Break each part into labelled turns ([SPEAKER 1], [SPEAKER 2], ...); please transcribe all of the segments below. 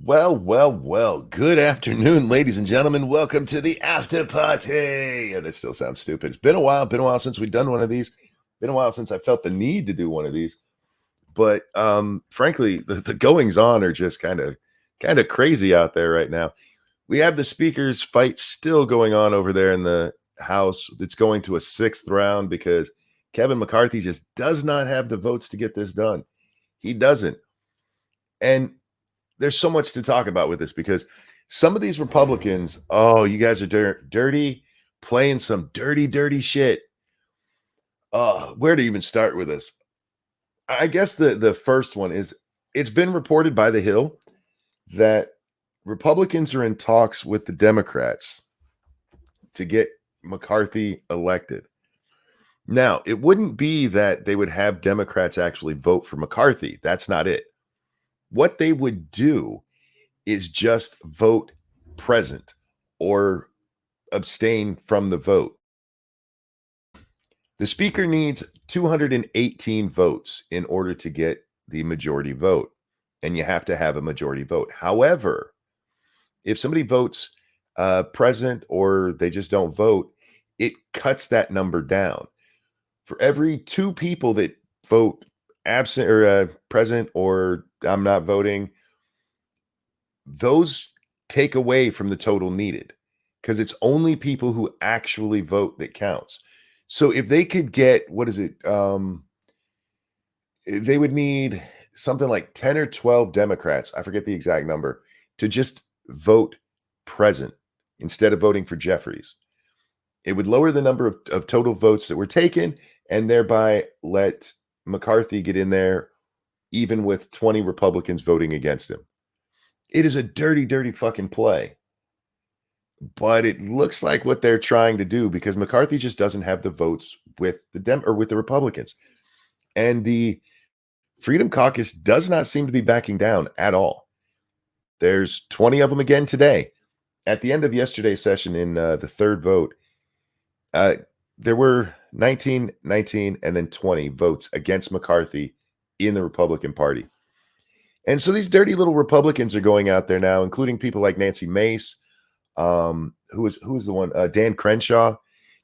[SPEAKER 1] Well. Good afternoon, ladies and gentlemen. Welcome to the after party. Yeah, that still sounds stupid. It's been a while. Been a while since we've done one of these. Been a while since I felt the need to do one of these. But frankly, the goings on are just kind of crazy out there right now. We have the speakers fight still going on over there in the House. It's going to a sixth round because Kevin McCarthy just does not have the votes to get this done. He doesn't. And there's so much to talk about with this because some of these Republicans, oh, you guys are dirty, playing some dirty shit. Where to even start with this? I guess the first one is it's been reported by The Hill that Republicans are in talks with the Democrats to get McCarthy elected. Now, it wouldn't be that they would have Democrats actually vote for McCarthy. That's not it. What they would do is just vote present or abstain from the vote. The speaker needs 218 votes in order to get the majority vote, and you have to have a majority vote. However, if somebody votes present or they just don't vote, it cuts that number down. For every two people that vote absent or present or I'm not voting, those take away from the total needed because it's only people who actually vote that counts. So if they could get, what is it? They would need something like 10 or 12 Democrats, I forget the exact number, to just vote present instead of voting for Jeffries. It would lower the number of total votes that were taken and thereby let McCarthy get in there even with 20 Republicans voting against him. It is a dirty fucking play. But it looks like what they're trying to do because McCarthy just doesn't have the votes with with the Republicans. And the Freedom Caucus does not seem to be backing down at all. There's 20 of them again today. At the end of yesterday's session in the third vote, there were 19, and then 20 votes against McCarthy in the Republican Party. And so these dirty little Republicans are going out there now, including people like Nancy Mace, who was the one? Dan Crenshaw.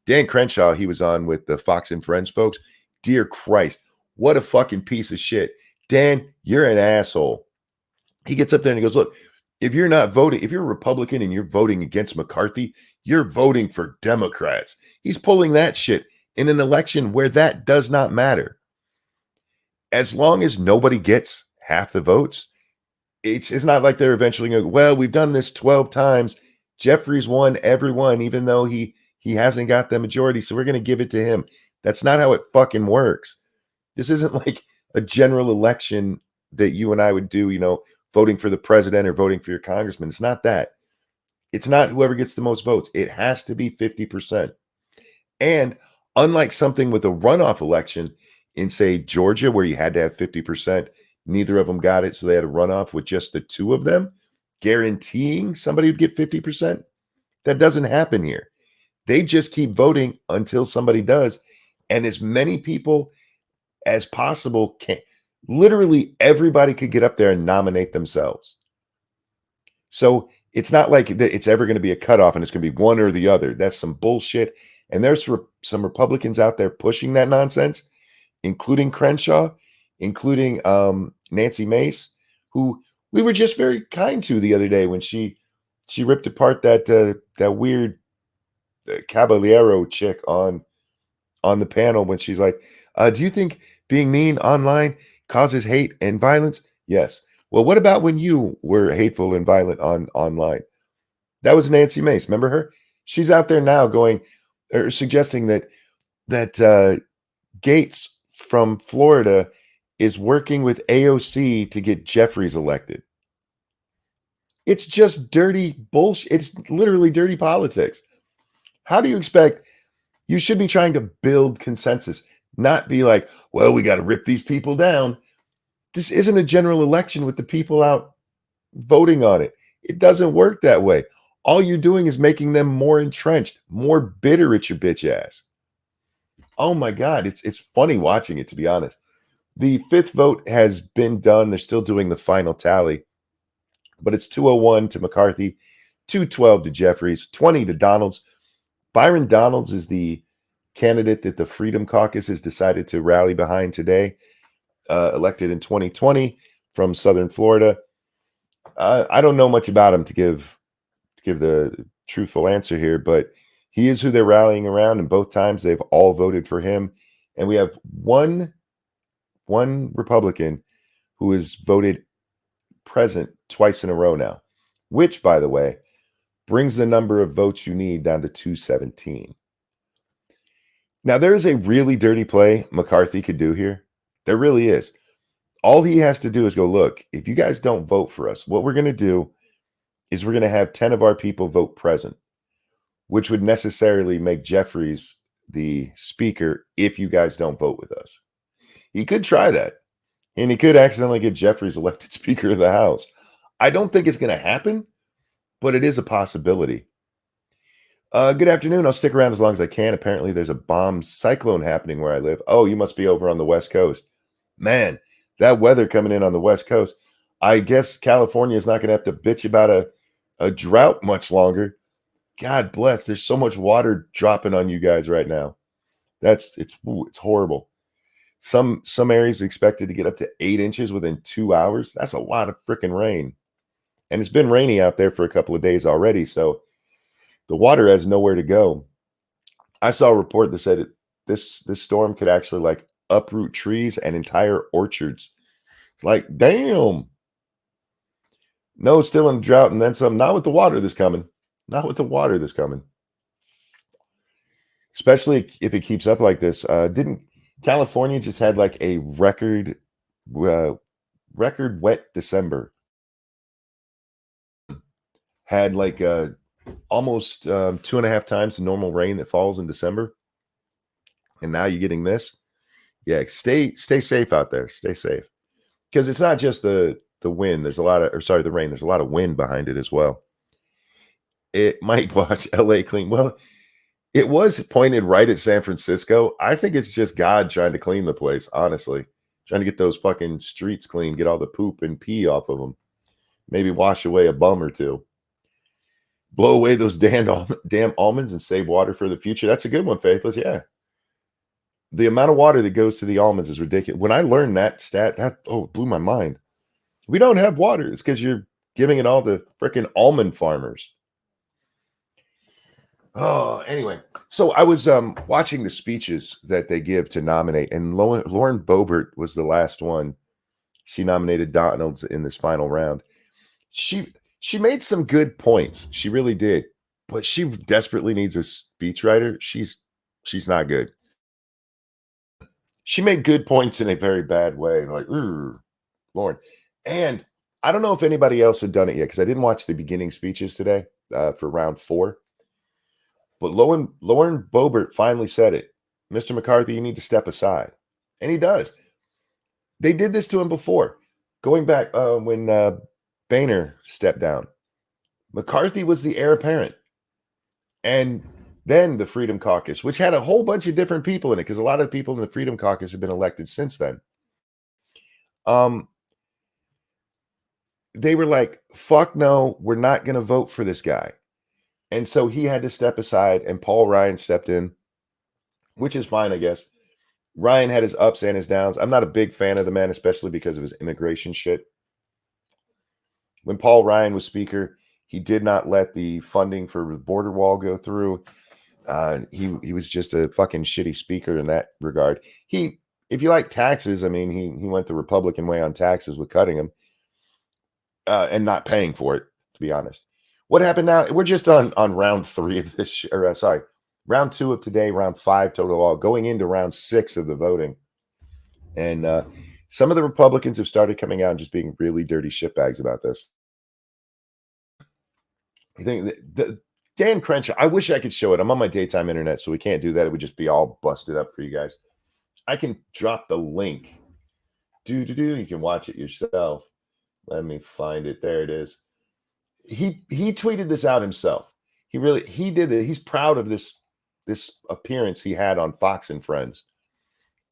[SPEAKER 1] Dan Crenshaw, he was on with the Fox and Friends folks. Dear Christ, what a fucking piece of shit. Dan, you're an asshole. He gets up there and he goes, look, if you're not voting, if you're a Republican and you're voting against McCarthy, you're voting for Democrats. He's pulling that shit in an election where that does not matter. As long as nobody gets half the votes, it's not like they're eventually going to go, well, we've done this 12 times. Jeffries won every one, even though he hasn't got the majority, so we're going to give it to him. That's not how it fucking works. This isn't like a general election that you and I would do, voting for the president or voting for your congressman. It's not that. It's not whoever gets the most votes. It has to be 50%. And unlike something with a runoff election in, say, Georgia, where you had to have 50%, neither of them got it, so they had a runoff with just the two of them, guaranteeing somebody would get 50%. That doesn't happen here. They just keep voting until somebody does. And as many people as possible can. Literally everybody could get up there and nominate themselves. So it's not like it's ever going to be a cutoff and it's going to be one or the other. That's some bullshit. And there's some Republicans out there pushing that nonsense, including Crenshaw, including Nancy Mace, who we were just very kind to the other day when she ripped apart that weird Caballero chick on the panel when she's like, do you think being mean online causes hate and violence? Yes. Well, what about when you were hateful and violent online? That was Nancy Mace. Remember her? She's out there now suggesting that Gates from Florida is working with AOC to get Jeffries elected. It's just dirty bullshit. It's literally dirty politics. How do you expect? You should be trying to build consensus, not be like, well, we got to rip these people down. This isn't a general election with the people out voting on it. It doesn't work that way. All you're doing is making them more entrenched, more bitter at your bitch ass. Oh my God, it's funny watching it, to be honest. The fifth vote has been done. They're still doing the final tally. but it's 201 to McCarthy, 212 to Jeffries, 20 to Donalds. Byron Donalds is the candidate that the Freedom Caucus has decided to rally behind today, elected in 2020 from Southern Florida. I don't know much about him to give the truthful answer here, but he is who they're rallying around, and both times they've all voted for him. And we have one Republican who has voted present twice in a row now, which, by the way, brings the number of votes you need down to 217. Now, there is a really dirty play McCarthy could do here. There really is. All he has to do is go, look, if you guys don't vote for us, what we're going to do is we're going to have 10 of our people vote present, which would necessarily make Jeffries the speaker if you guys don't vote with us. He could try that, and he could accidentally get Jeffries elected Speaker of the House. I don't think it's going to happen, but it is a possibility. Good afternoon. I'll stick around as long as I can. Apparently, there's a bomb cyclone happening where I live. Oh, you must be over on the West Coast. Man, that weather coming in on the West Coast. I guess California is not going to have to bitch about a drought much longer. God bless. There's so much water dropping on you guys right now. It's horrible. Some areas expected to get up to 8 inches within 2 hours. That's a lot of freaking rain. And it's been rainy out there for a couple of days already, so the water has nowhere to go. I saw a report that said this storm could actually like uproot trees and entire orchards. It's like, damn. No, still in drought and then some. Not with the water that's coming. Not with the water that's coming. Especially if it keeps up like this. Didn't California just had like a record wet December? Had like almost 2.5 times the normal rain that falls in December, and now you're getting this. Yeah, stay safe out there. Stay safe, because it's not just the wind. There's a lot of, or sorry, the rain. There's a lot of wind behind it as well. It might watch LA clean. Well, it was pointed right at San Francisco. I think it's just God trying to clean the place. Honestly, trying to get those fucking streets clean, get all the poop and pee off of them. Maybe wash away a bum or two. Blow away those damn almonds and save water for the future. That's a good one, Faithless. Yeah. The amount of water that goes to the almonds is ridiculous. When I learned that stat, that blew my mind. We don't have water. It's because you're giving it all to freaking almond farmers. Oh, anyway. So I was watching the speeches that they give to nominate, and Lauren Bobert was the last one. She nominated Donalds in this final round. She made some good points. She really did. But she desperately needs a speechwriter. She's not good. She made good points in a very bad way. Like, Lauren. And I don't know if anybody else had done it yet, because I didn't watch the beginning speeches today for round 4. But Lauren Bobert finally said it. Mr. McCarthy, you need to step aside. And he does. They did this to him before. Going back when Boehner stepped down. McCarthy was the heir apparent. And then the Freedom Caucus, which had a whole bunch of different people in it, because a lot of the people in the Freedom Caucus have been elected since then. They were like, fuck no, we're not going to vote for this guy. And so he had to step aside, and Paul Ryan stepped in, which is fine, I guess. Ryan had his ups and his downs. I'm not a big fan of the man, especially because of his immigration shit. When Paul Ryan was speaker, he did not let the funding for the border wall go through. He was just a fucking shitty speaker in that regard. If you like taxes, I mean, he went the Republican way on taxes with cutting them and not paying for it, to be honest. What happened now? We're just on round 3 of this, round 2 of today, round 5 total all, going into round 6 of the voting. And some of the Republicans have started coming out and just being really dirty shitbags about this. I think the Dan Crenshaw, I wish I could show it. I'm on my daytime internet, so we can't do that. It would just be all busted up for you guys. I can drop the link. You can watch it yourself. Let me find it. There it is. He tweeted this out himself. He did it. He's proud of this appearance he had on Fox and Friends.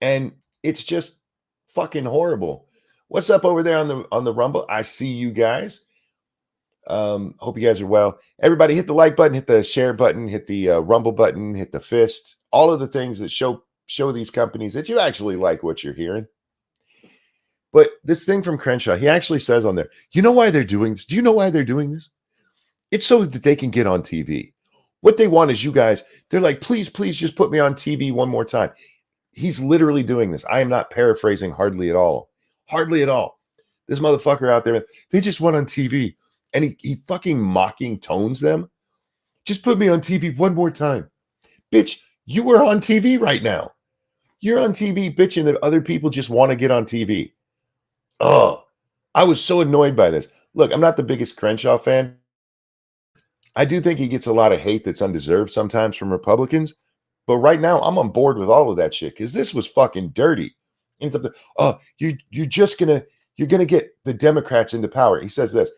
[SPEAKER 1] And it's just fucking horrible. What's up over there on the Rumble? I see you guys. Hope you guys are well. Everybody hit the like button, hit the share button, hit the rumble button, hit the fist. All of the things that show these companies that you actually like what you're hearing. But this thing from Crenshaw, he actually says on there, you know why they're doing this? Do you know why they're doing this? It's so that they can get on TV. What they want is you guys, they're like, please, please just put me on TV one more time. He's literally doing this. I am not paraphrasing hardly at all. Hardly at all. This motherfucker out there, they just went on TV and he fucking mocking tones them. Just put me on TV one more time. Bitch, you were on TV right now. You're on TV bitching that other people just want to get on TV. Oh, I was so annoyed by this. Look, I'm not the biggest Crenshaw fan. I do think he gets a lot of hate that's undeserved sometimes from Republicans. But right now, I'm on board with all of that shit because this was fucking dirty. You're gonna get the Democrats into power. He says this.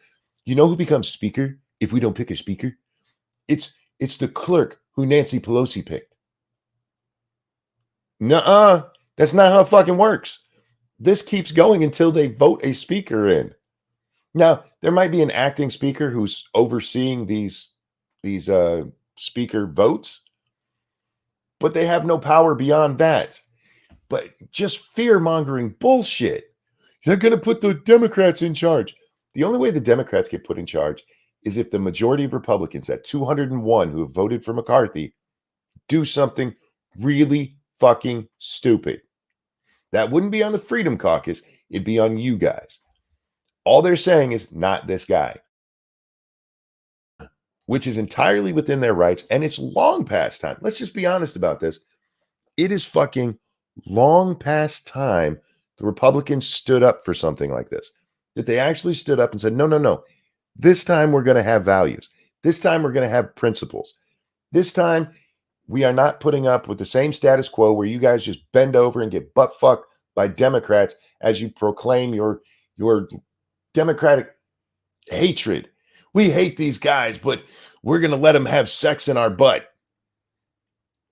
[SPEAKER 1] You know who becomes speaker if we don't pick a speaker? It's the clerk who Nancy Pelosi picked. Nuh-uh. That's not how it fucking works. This keeps going until they vote a speaker in. Now, there might be an acting speaker who's overseeing these speaker votes, but they have no power beyond that. But just fear-mongering bullshit. They're going to put the Democrats in charge. The only way the Democrats get put in charge is if the majority of Republicans, that 201 who have voted for McCarthy, do something really fucking stupid. That wouldn't be on the Freedom Caucus. It'd be on you guys. All they're saying is not this guy, which is entirely within their rights. And it's long past time. Let's just be honest about this. It is fucking long past time the Republicans stood up for something like this, that they actually stood up and said, no, no, no. This time we're going to have values. This time we're going to have principles. This time we are not putting up with the same status quo where you guys just bend over and get butt fucked by Democrats as you proclaim your Democratic hatred. We hate these guys, but we're going to let them have sex in our butt.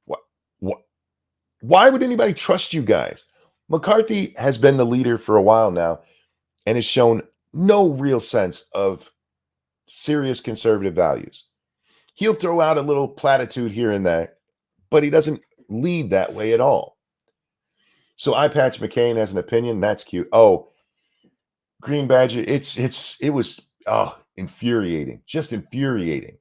[SPEAKER 1] What? Why would anybody trust you guys? McCarthy has been the leader for a while now and has shown no real sense of serious conservative values. He'll throw out a little platitude here and there, but he doesn't lead that way at all. So Eye Patch McCain has an opinion. That's cute. Oh, Green Badger. It was infuriating. Just infuriating.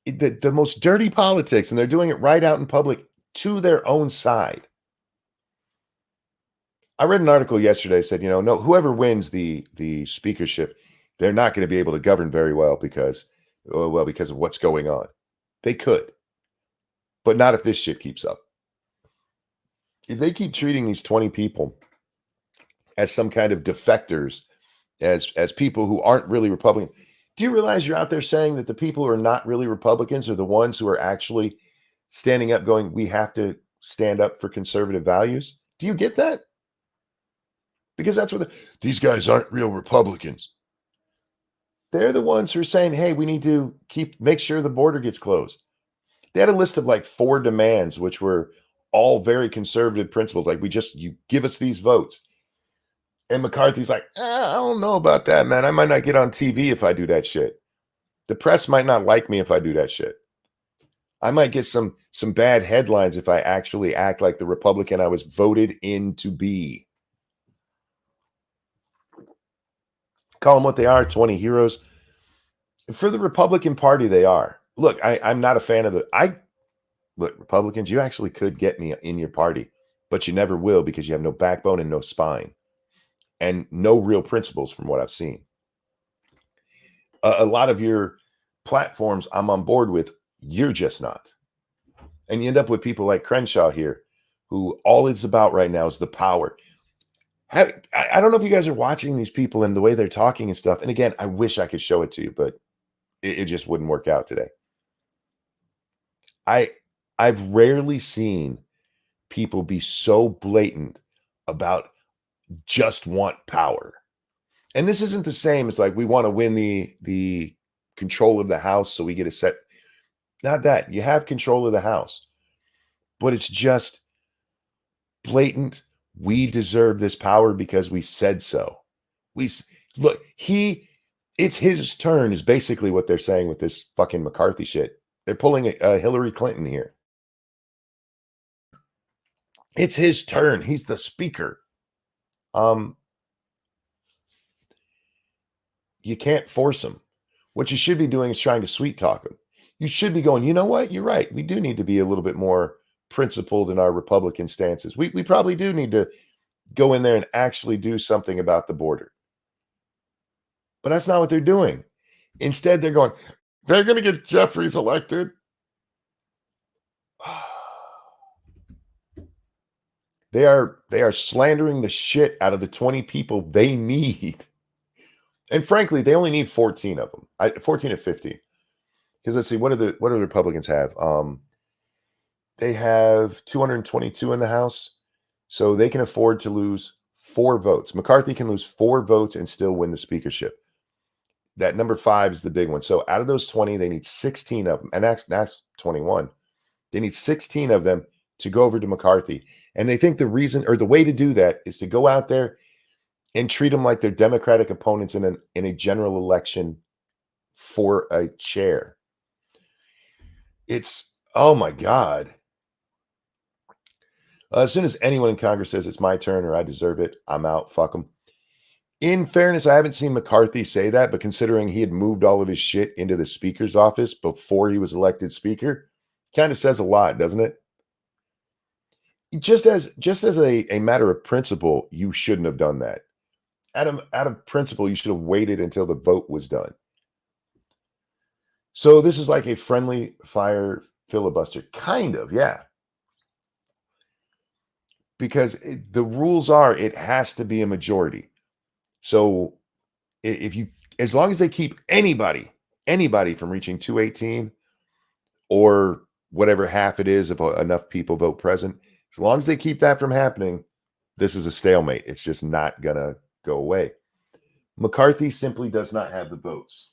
[SPEAKER 1] The most dirty politics, and they're doing it right out in public to their own side. I read an article yesterday that said, no, whoever wins the speakership, they're not going to be able to govern very well because of what's going on. They could, but not if this shit keeps up. If they keep treating these 20 people as some kind of defectors, as people who aren't really Republican, do you realize you're out there saying that the people who are not really Republicans are the ones who are actually standing up going, we have to stand up for conservative values? Do you get that? Because that's what these guys aren't real Republicans. They're the ones who are saying, hey, we need to make sure the border gets closed. They had a list of like 4 demands, which were all very conservative principles. Like you give us these votes. And McCarthy's like, I don't know about that, man. I might not get on TV if I do that shit. The press might not like me if I do that shit. I might get some bad headlines if I actually act like the Republican I was voted in to be. Call them what they are, 20 heroes. For the Republican Party, they are. Look, I'm not a fan of Look, Republicans, you actually could get me in your party, but you never will because you have no backbone and no spine and no real principles from what I've seen. A lot of your platforms I'm on board with, you're just not. And you end up with people like Crenshaw here, who all it's about right now is the power. I don't know if you guys are watching these people and the way they're talking and stuff. And again, I wish I could show it to you, but it just wouldn't work out today. I've rarely seen people be so blatant about just want power. And this isn't the same as like we want to win the control of the House so we get a set. Not that. You have control of the House. But it's just blatant. We deserve this power because we said so. Look, he It's his turn is basically what they're saying with this fucking McCarthy shit. They're pulling a Hillary Clinton here. It's his turn. He's the speaker. You can't force him. What you should be doing is trying to sweet talk him. You should be going, you know what? You're right. We do need to be a little bit more principled in our Republican stances. We probably do need to go in there and actually do something about the border. But that's not what they're doing. Instead, they're going, they're going to get Jeffries elected. They are slandering the shit out of the 20 people they need. And frankly, they only need 14 of them. 14 or 15. Because let's see, what do the Republicans have? They have 222 in the House. So they can afford to lose 4 votes. McCarthy can lose 4 votes and still win the speakership. That number 5 is the big one. So out of those 20, they need 16 of them. And that's 21. They need 16 of them to go over to McCarthy. And they think the reason or the way to do that is to go out there and treat them like they're Democratic opponents in a general election for a chair. It's, oh my God. As soon as anyone in Congress says it's my turn or I deserve it, I'm out. Fuck them. In fairness, I haven't seen McCarthy say that, but considering he had moved all of his shit into the speaker's office before he was elected speaker, kind of says a lot, doesn't it? Just as a matter of principle, you shouldn't have done that. Out of principle, you should have waited until the vote was done. So this is like a friendly fire filibuster, kind of, yeah. Because the rules are it has to be a majority. So if you, as long as they keep anybody from reaching 218 or whatever half it is if enough people vote present, as long as they keep that from happening, this is a stalemate. It's just not gonna go away. McCarthy simply does not have the votes.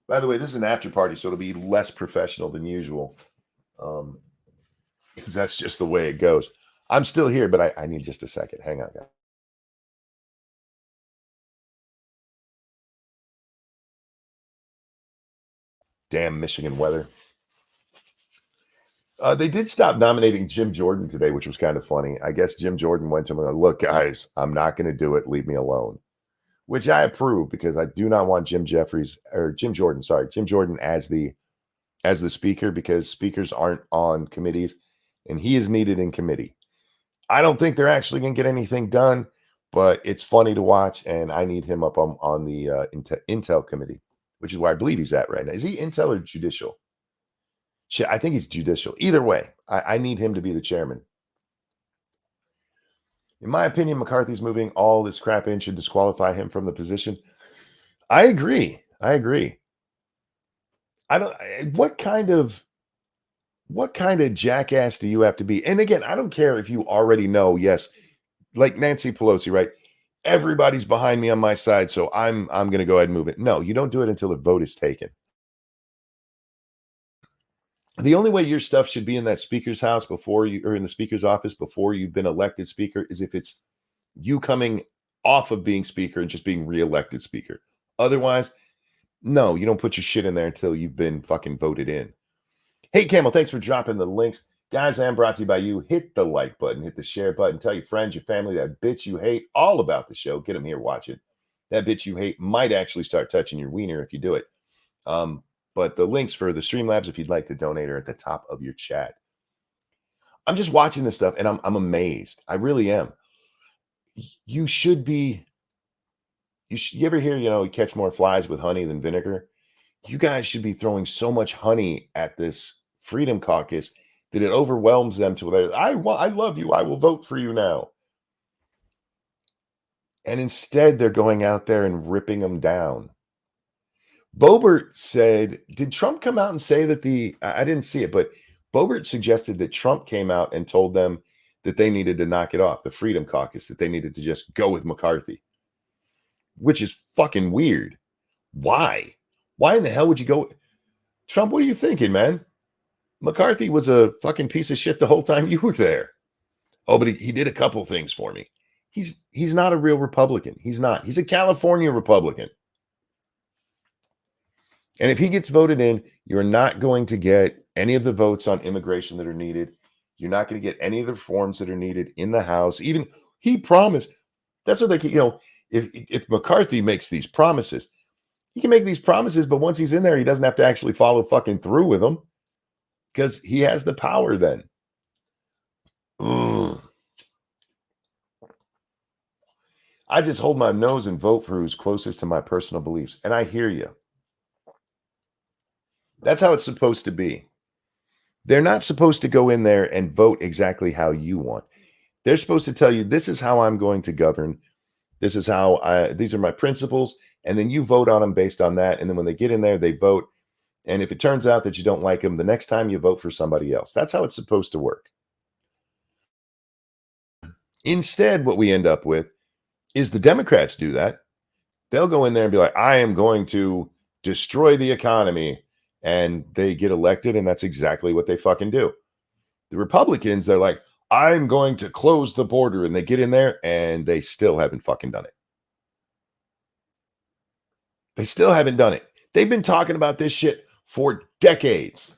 [SPEAKER 1] By the way, this is an after party, so it'll be less professional than usual. Because that's just the way it goes. I'm still here, but I need just a second. Hang on, guys. Damn Michigan weather. They did stop nominating Jim Jordan today, which was kind of funny. I guess Jim Jordan went to him, look, guys, I'm not going to do it. Leave me alone. Which I approve because I do not want Jim Jordan as the speaker because speakers aren't on committees and he is needed in committee. I don't think they're actually going to get anything done, but it's funny to watch and I need him up on the Intel committee, which is where I believe he's at right now. Is he Intel or Judicial? Shit, I think he's Judicial. Either way, I need him to be the chairman. In my opinion, McCarthy's moving all this crap in should disqualify him from the position. I agree. I don't. What kind of jackass do you have to be? And again, I don't care if you already know. Yes, like Nancy Pelosi, right? Everybody's behind me on my side, so I'm going to go ahead and move it. No, you don't do it until the vote is taken. The only way your stuff should be in that speaker's house or in the speaker's office before you've been elected speaker is if it's you coming off of being speaker and just being reelected speaker. Otherwise, no, you don't put your shit in there until you've been fucking voted in. Hey, Camel, thanks for dropping the links. Guys, I am brought to you by you. Hit the like button, hit the share button, tell your friends, your family, that bitch you hate all about the show. Get them here, watch it. That bitch you hate might actually start touching your wiener if you do it. But the links for the Streamlabs, if you'd like to donate, are at the top of your chat. I'm just watching this stuff and I'm amazed. I really am. You ever hear, you catch more flies with honey than vinegar? You guys should be throwing so much honey at this Freedom Caucus that it overwhelms them to where I love you. I will vote for you now. And instead, they're going out there and ripping them down. Bobert said, did Trump come out and say that I didn't see it, but Bobert suggested that Trump came out and told them that they needed to knock it off, the Freedom Caucus, that they needed to just go with McCarthy, which is fucking weird. Why? Why in the hell would you go? Trump, what are you thinking, man? McCarthy was a fucking piece of shit the whole time you were there. Oh, but he did a couple things for me. He's not a real Republican. He's not. He's a California Republican. And if he gets voted in, you're not going to get any of the votes on immigration that are needed. You're not going to get any of the reforms that are needed in the House. Even he promised. That's what if McCarthy makes these promises, he can make these promises, but once he's in there, he doesn't have to actually follow fucking through with them because he has the power then. Ugh. I just hold my nose and vote for who's closest to my personal beliefs. And I hear you. That's how it's supposed to be. They're not supposed to go in there and vote exactly how you want. They're supposed to tell you, this is how I'm going to govern. This is these are my principles. And then you vote on them based on that. And then when they get in there, they vote. And if it turns out that you don't like them, the next time you vote for somebody else. That's how it's supposed to work. Instead, what we end up with is the Democrats do that. They'll go in there and be like, I am going to destroy the economy. And they get elected, and that's exactly what they fucking do. The Republicans, they're like, I'm going to close the border. And they get in there, and they still haven't fucking done it. They still haven't done it. They've been talking about this shit for decades.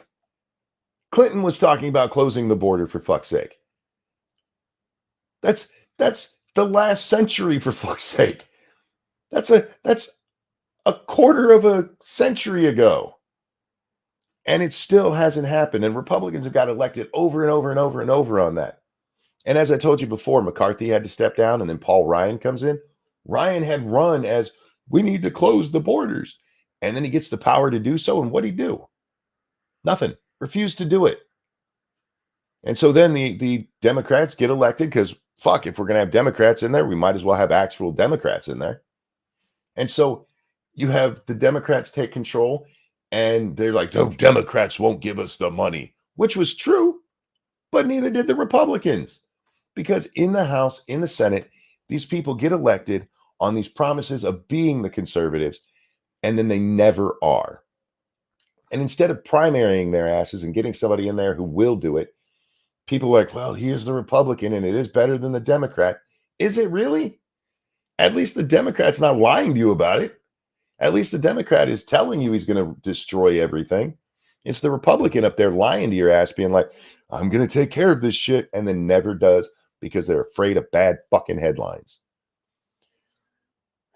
[SPEAKER 1] Clinton was talking about closing the border, for fuck's sake. That's the last century, for fuck's sake. That's a quarter of a century ago. And it still hasn't happened. And Republicans have got elected over and over and over and over on that. And as I told you before, McCarthy had to step down, and then Paul Ryan comes in. Ryan had run as, we need to close the borders. And then he gets the power to do so. And what'd he do? Nothing. Refused to do it. And so then the Democrats get elected because, fuck, if we're going to have Democrats in there, we might as well have actual Democrats in there. And so you have the Democrats take control, and they're like, the Democrats won't give us the money, which was true, but neither did the Republicans. Because in the House, in the Senate, these people get elected on these promises of being the conservatives, and then they never are. And instead of primarying their asses and getting somebody in there who will do it, people are like, well, he is the Republican and it is better than the Democrat. Is it really? At least the Democrat's not lying to you about it. At least the Democrat is telling you he's going to destroy everything. It's the Republican up there lying to your ass, being like, I'm going to take care of this shit, and then never does because they're afraid of bad fucking headlines.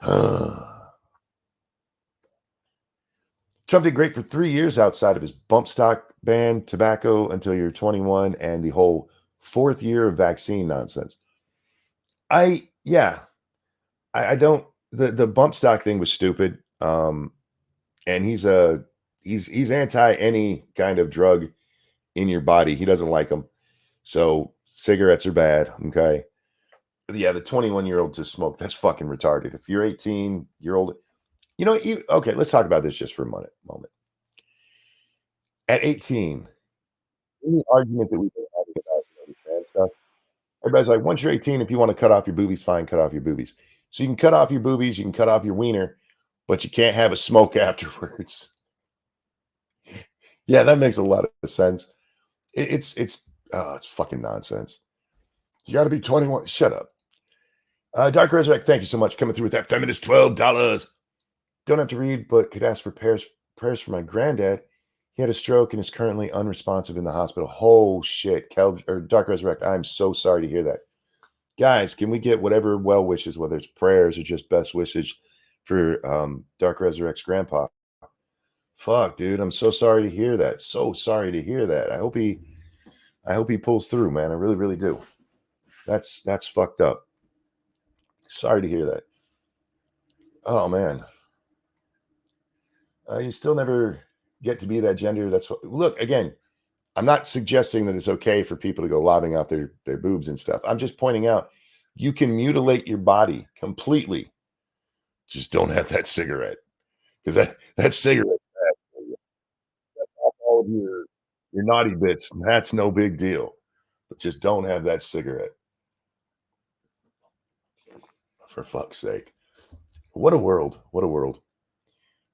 [SPEAKER 1] Trump did great for 3 years outside of his bump stock ban, tobacco until you're 21, and the whole fourth year of vaccine nonsense. I don't. The bump stock thing was stupid. And he's anti any kind of drug in your body. He doesn't like them. So cigarettes are bad. Okay. Yeah, the 21-year-old to smoke, that's fucking retarded. If you're 18, you're old. Okay, let's talk about this just for a moment. At 18, any argument that we've been having about the trans stuff, everybody's like, once you're 18, if you want to cut off your boobies, fine, cut off your boobies. So you can cut off your boobies, you can cut off your wiener, but you can't have a smoke afterwards. Yeah, that makes a lot of sense. It's fucking nonsense. You got to be 21. Shut up. Dark Resurrect, thank you so much coming through with that feminist $12. Don't have to read, but could ask for prayers for my granddad. He had a stroke and is currently unresponsive in the hospital. Oh shit, Dark Resurrect, I'm so sorry to hear that. Guys, can we get whatever well wishes, whether it's prayers or just best wishes for Dark Resurrect's grandpa? Fuck, dude, I'm so sorry to hear that. So sorry to hear that. I hope he pulls through, man. I really, really do. That's fucked up. Sorry to hear that. Oh man. You still never get to be that gender. Look, again, I'm not suggesting that it's okay for people to go lobbing out their boobs and stuff. I'm just pointing out you can mutilate your body completely. Just don't have that cigarette. Because that cigarette, that's all of your naughty bits. That's no big deal. But just don't have that cigarette. For fuck's sake. What a world. What a world.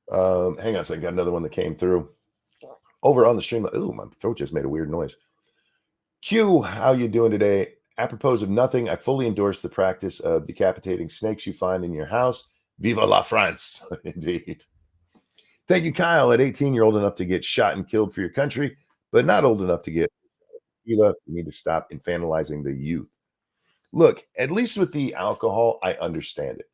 [SPEAKER 1] Hang on a second. Got another one that came through. Over on the stream. Ooh, my throat just made a weird noise. Q, how you doing today? Apropos of nothing, I fully endorse the practice of decapitating snakes you find in your house. Viva la France. Indeed. Thank you, Kyle. At 18, you're old enough to get shot and killed for your country, but not old enough to get tequila. You need to stop infantilizing the youth. Look, at least with the alcohol, I understand it.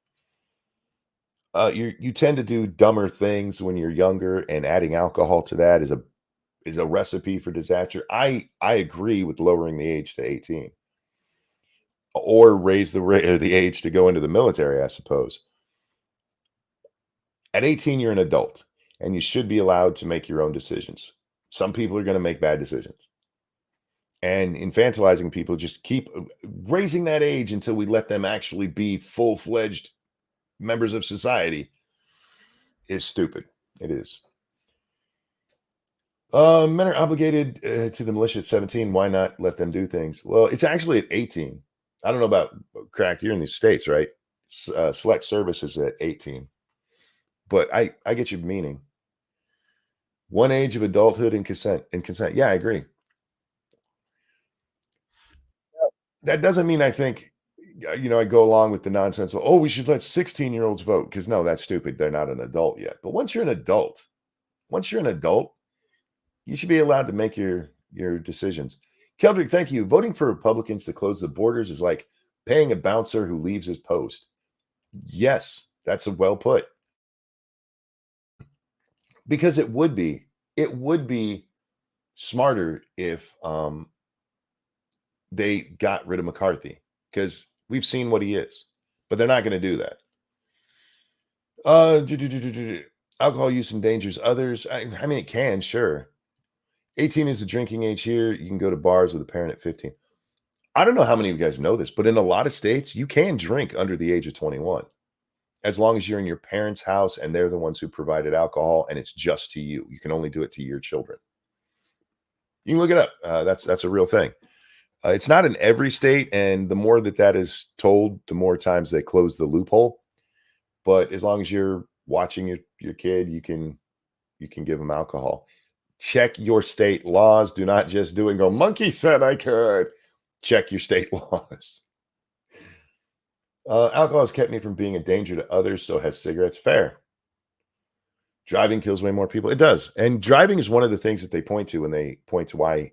[SPEAKER 1] You tend to do dumber things when you're younger, and adding alcohol to that is a recipe for disaster. I agree with lowering the age to 18 or raise the age to go into the military, I suppose. At 18, you're an adult and you should be allowed to make your own decisions. Some people are going to make bad decisions. And infantilizing people, just keep raising that age until we let them actually be full-fledged members of society is stupid. It is. Men are obligated to the militia at 17. Why not let them do things? Well, it's actually at 18. I don't know about crack. You're in the States, right? Select service is at 18. But I get your meaning. One age of adulthood and consent. Yeah, I agree. That doesn't mean I think, I go along with the nonsense. Oh, we should let 16-year-olds vote because no, that's stupid. They're not an adult yet. But once you're an adult, you should be allowed to make your decisions. Keldrick, thank you. Voting for Republicans to close the borders is like paying a bouncer who leaves his post. Yes, that's a well put. Because it would be smarter if they got rid of McCarthy, because we've seen what he is, but they're not going to do that. Alcohol use endangers others. I mean, it can, sure. 18 is the drinking age here. You can go to bars with a parent at 15. I don't know how many of you guys know this, but in a lot of states, you can drink under the age of 21. As long as you're in your parents' house and they're the ones who provided alcohol and it's just to you. You can only do it to your children. You can look it up. That's a real thing. It's not in every state, and the more that is told, the more times they close the loophole. But as long as you're watching your kid, you can give them alcohol. Check your state laws. Do not just do it and go, monkey said I could. Check your state laws. Alcohol has kept me from being a danger to others, so has cigarettes. Fair. Driving kills way more people. It does. And driving is one of the things that they point to when they point to why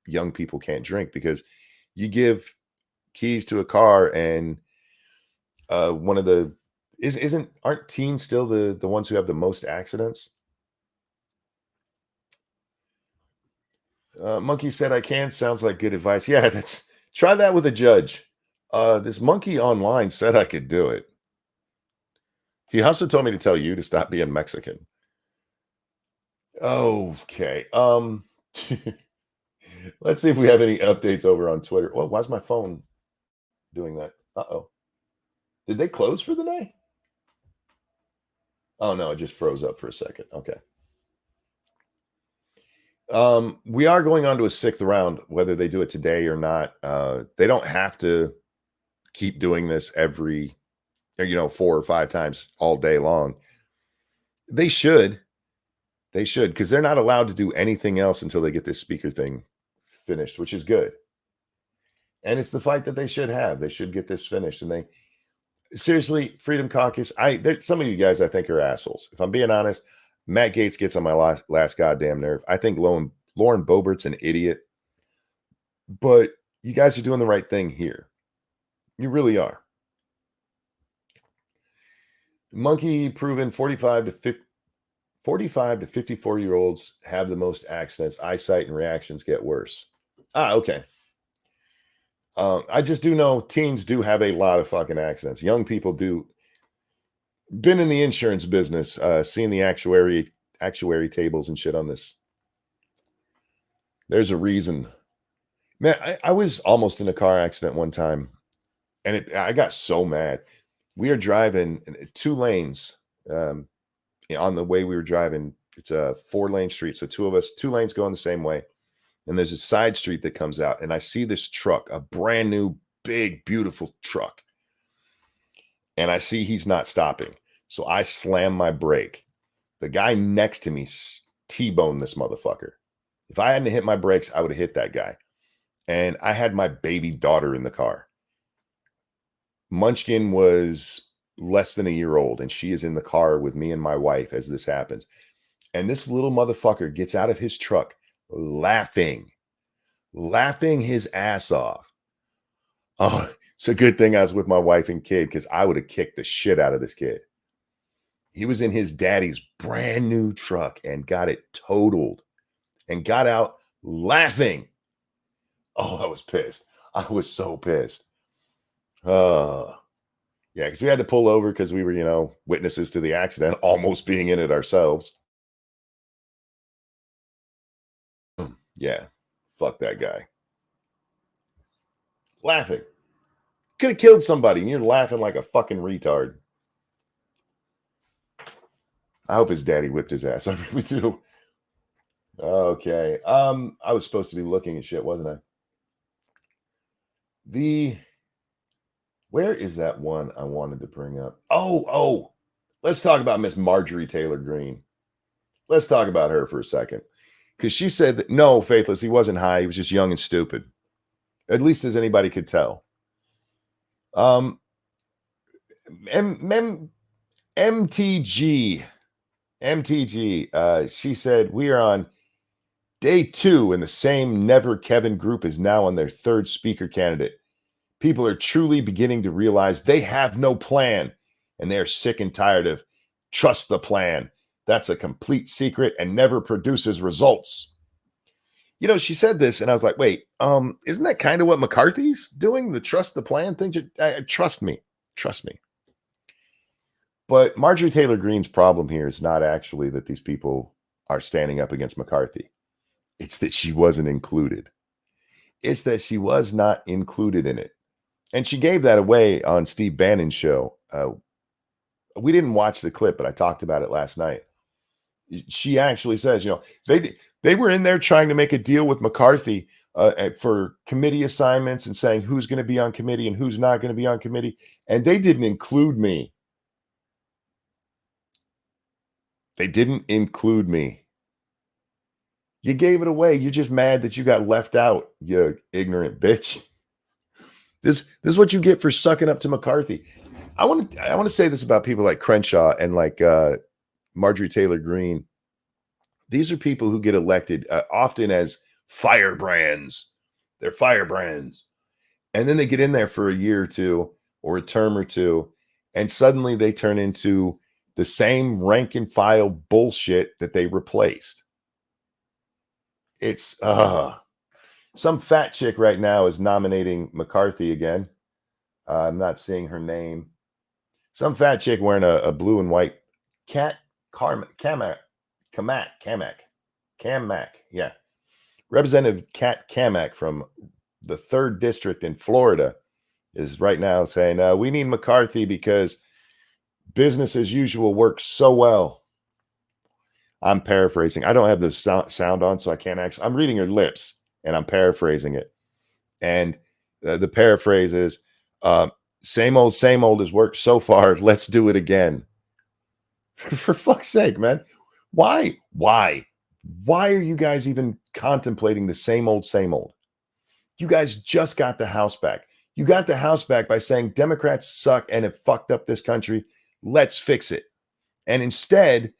[SPEAKER 1] young people can't drink, because you give keys to a car and one of the aren't teens still the ones who have the most accidents? Monkey said I can. Sounds like good advice. Yeah, try that with a judge. This monkey online said I could do it. He also told me to tell you to stop being Mexican. Okay. Let's see if we have any updates over on Twitter. Well, why's my phone doing that? Uh-oh. Did they close for the day? Oh, no, it just froze up for a second. Okay. We are going on to a sixth round, whether they do it today or not. They don't have to keep doing this every 4 or 5 times all day long. They should, because they're not allowed to do anything else until they get this speaker thing finished, which is good. And it's the fight that they should have. They should get this finished. And seriously, Freedom Caucus, some of you guys I think are assholes. If I'm being honest, Matt Gaetz gets on my last goddamn nerve. I think Lauren Bobert's an idiot. But you guys are doing the right thing here. You really are. Monkey proven 45 to 54-year-olds have the most accidents. Eyesight and reactions get worse. Okay. I just do know teens do have a lot of fucking accidents. Young people do. Been in the insurance business, seeing the actuary tables and shit on this. There's a reason. Man, I was almost in a car accident one time, and I got so mad. We are driving 2 lanes on the way we were driving. It's a 4-lane street, so 2 lanes going the same way. And there's a side street that comes out, and I see this truck, a brand new, big, beautiful truck. And I see he's not stopping. So I slam my brake. The guy next to me T-boned this motherfucker. If I hadn't hit my brakes, I would have hit that guy. And I had my baby daughter in the car. Munchkin was less than a year old, and she is in the car with me and my wife as this happens. And this little motherfucker gets out of his truck laughing his ass off. Oh, it's a good thing I was with my wife and kid, because I would have kicked the shit out of this kid. He was in his daddy's brand new truck and got it totaled and got out laughing. Oh, I was pissed. I was so pissed. Yeah, because we had to pull over because we were, witnesses to the accident, almost being in it ourselves. Yeah, fuck that guy. Laughing. Could have killed somebody, and you're laughing like a fucking retard. I hope his daddy whipped his ass. I really do. Okay. I was supposed to be looking at shit, wasn't I? Where is that one I wanted to bring up? Oh, let's talk about Miss Marjorie Taylor Greene. Let's talk about her for a second. Because she said that, no, Faithless, he wasn't high. He was just young and stupid. At least as anybody could tell. MTG, she said, we are on day 2, and the same Never Kevin group is now on their 3rd speaker candidate. People are truly beginning to realize they have no plan, and they're sick and tired of trust the plan. That's a complete secret and never produces results. She said this, and I was like, wait, isn't that kind of what McCarthy's doing? The trust the plan thing? Trust me. But Marjorie Taylor Greene's problem here is not actually that these people are standing up against McCarthy. It's that she wasn't included. It's that she was not included in it. And she gave that away on Steve Bannon's show. We didn't watch the clip, but I talked about it last night. She actually says, they were in there trying to make a deal with McCarthy for committee assignments and saying who's going to be on committee and who's not going to be on committee. And they didn't include me. They didn't include me. You gave it away. You're just mad that you got left out, you ignorant bitch. This is what you get for sucking up to McCarthy. I want to say this about people like Crenshaw and like Marjorie Taylor Greene. These are people who get elected often as firebrands. They're firebrands. And then they get in there for a year or two or a term or two, and suddenly they turn into the same rank and file bullshit that they replaced. It's some fat chick right now is nominating McCarthy again. I'm not seeing her name. Some fat chick wearing a blue and white Kamak. Yeah. Representative Kat Kamak from the 3rd district in Florida is right now saying, we need McCarthy because business as usual works so well. I'm paraphrasing. I don't have the sound on, so I can't actually. I'm reading her lips, and I'm paraphrasing it. And the paraphrase is, same old has worked so far. Let's do it again. For fuck's sake, man. Why? Why are you guys even contemplating the same old? You guys just got the House back. You got the House back by saying Democrats suck and have fucked up this country. Let's fix it. And instead,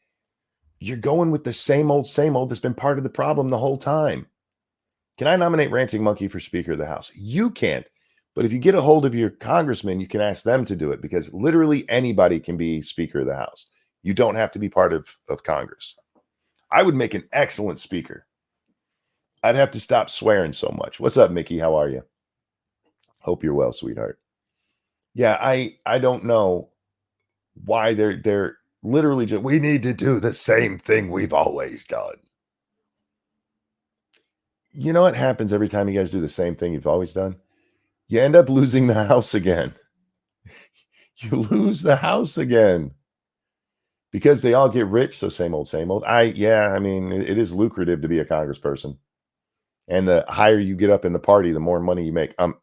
[SPEAKER 1] you're going with the same old that's been part of the problem the whole time. Can I nominate Ranting Monkey for Speaker of the House? You can't. But if you get a hold of your congressman, you can ask them to do it, because literally anybody can be Speaker of the House. You don't have to be part of Congress. I would make an excellent speaker. I'd have to stop swearing so much. What's up, Mickey? How are you? Hope you're well, sweetheart. Yeah, I don't know why they're literally just, we need to do the same thing we've always done. You know what happens every time you guys do the same thing you've always done? You end up losing the House again. You lose the House again. Because they all get rich, so same old. I mean, it is lucrative to be a congressperson. And the higher you get up in the party, the more money you make. I'm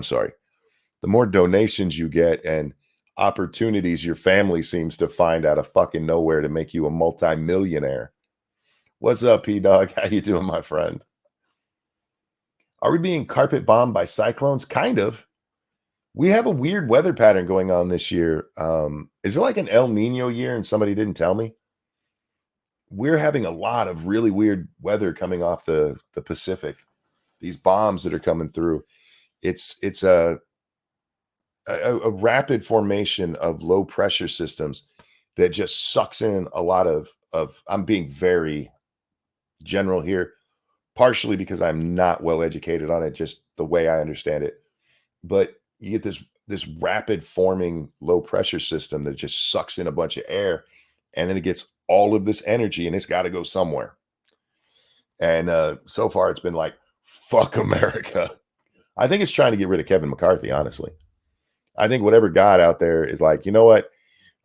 [SPEAKER 1] sorry. The more donations you get and opportunities your family seems to find out of fucking nowhere to make you a multi-millionaire. What's up, P-Dog? How you doing, my friend? Are we being carpet bombed by cyclones? Kind of. We have a weird weather pattern going on this year. Is it like an El Nino year and somebody didn't tell me? We're having a lot of really weird weather coming off the Pacific. These bombs that are coming through. It's a rapid formation of low pressure systems that just sucks in a lot of I'm being very general here, partially because I'm not well educated on it, just the way I understand it. But you get this rapid forming low pressure system that just sucks in a bunch of air, and then it gets all of this energy, and it's got to go somewhere. And so far, it's been like, fuck America. I think it's trying to get rid of Kevin McCarthy, honestly. I think whatever God out there is like, you know what?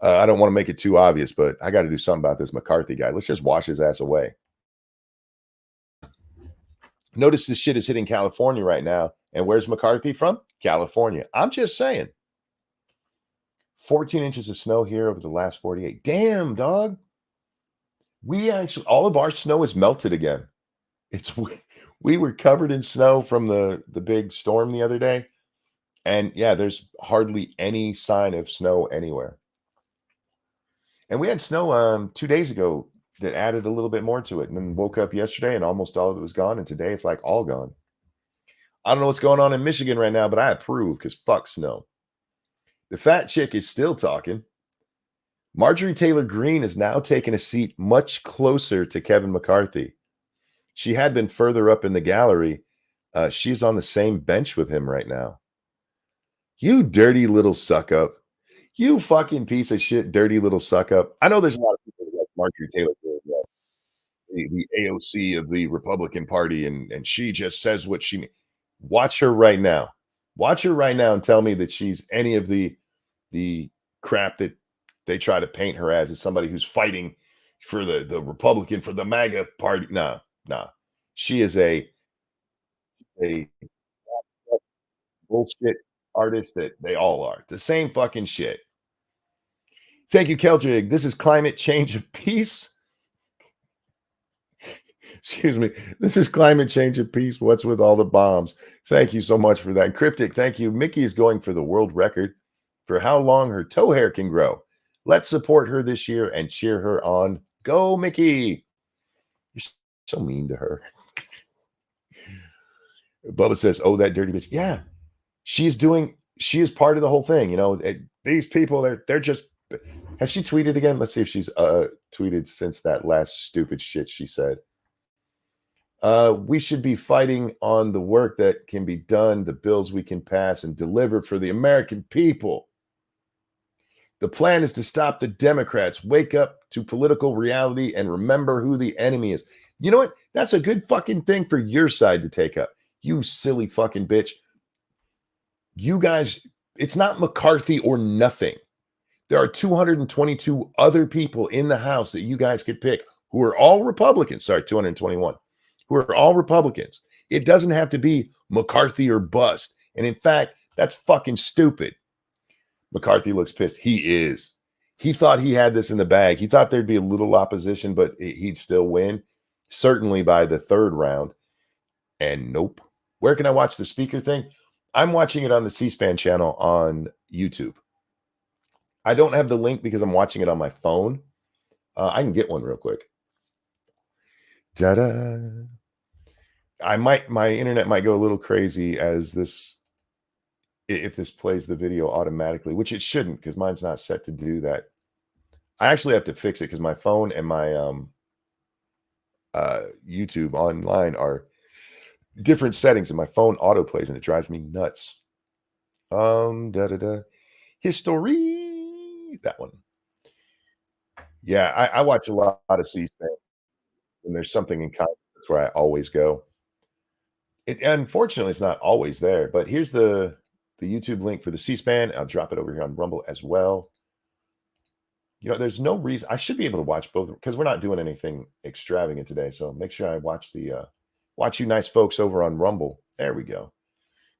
[SPEAKER 1] I don't want to make it too obvious, but I got to do something about this McCarthy guy. Let's just wash his ass away. Notice this shit is hitting California right now. And where's McCarthy from? California. I'm just saying. 14 inches of snow here over the last 48. Damn, dog. We actually, all of our snow is melted again. We were covered in snow from the big storm the other day. And yeah, there's hardly any sign of snow anywhere. And we had snow 2 days ago that added a little bit more to it. And then woke up yesterday and almost all of it was gone. And today it's like all gone. I don't know what's going on in Michigan right now, but I approve because fuck snow. The fat chick is still talking. Marjorie Taylor Greene is now taking a seat much closer to Kevin McCarthy. She had been further up in the gallery. She's on the same bench with him right now. You dirty little suck up. You fucking piece of shit, dirty little suck up. I know there's a lot of people that like Marjorie Taylor Greene, the AOC of the Republican Party, and she just says what she. Watch her right now. Watch her right now and tell me that she's any of the crap that they try to paint her as somebody who's fighting for the Republican, for the MAGA party. Nah. She is a bullshit artist that they all are. The same fucking shit. Thank you, Keldrig. This is climate change of peace. Excuse me. This is climate change of peace. What's with all the bombs? Thank you so much for that. Cryptic, thank you. Mickey is going for the world record for how long her toe hair can grow. Let's support her this year and cheer her on. Go, Mickey. You're so mean to her. Bubba says, oh, that dirty bitch. Yeah. She is part of the whole thing. You know, these people, they're just, has she tweeted again? Let's see if she's tweeted since that last stupid shit she said. We should be fighting on the work that can be done, the bills we can pass and deliver for the American people. The plan is to stop the Democrats, wake up to political reality, and remember who the enemy is. You know what? That's a good fucking thing for your side to take up. You silly fucking bitch. You guys, it's not McCarthy or nothing. There are 222 other people in the House that you guys could pick who are all Republicans. Sorry, 221. Who are all Republicans. It doesn't have to be McCarthy or bust. And in fact, that's fucking stupid. McCarthy looks pissed. He is. He thought he had this in the bag. He thought there'd be a little opposition, but he'd still win, certainly by the third round. And nope. Where can I watch the speaker thing? I'm watching it on the C-SPAN channel on YouTube. I don't have the link because I'm watching it on my phone. I can get one real quick. Ta-da. My internet might go a little crazy as this, if this plays the video automatically, which it shouldn't because mine's not set to do that. I actually have to fix it because my phone and my YouTube online are different settings, and my phone autoplays and it drives me nuts. History, that one. Yeah, I watch a lot of C-SPAN. When there's something in common, that's where I always go. Unfortunately, it's not always there, but here's the YouTube link for the C-SPAN. I'll drop it over here on Rumble as well. You know, there's no reason I should be able to watch both because we're not doing anything extravagant today. So make sure I watch watch you nice folks over on Rumble. There we go.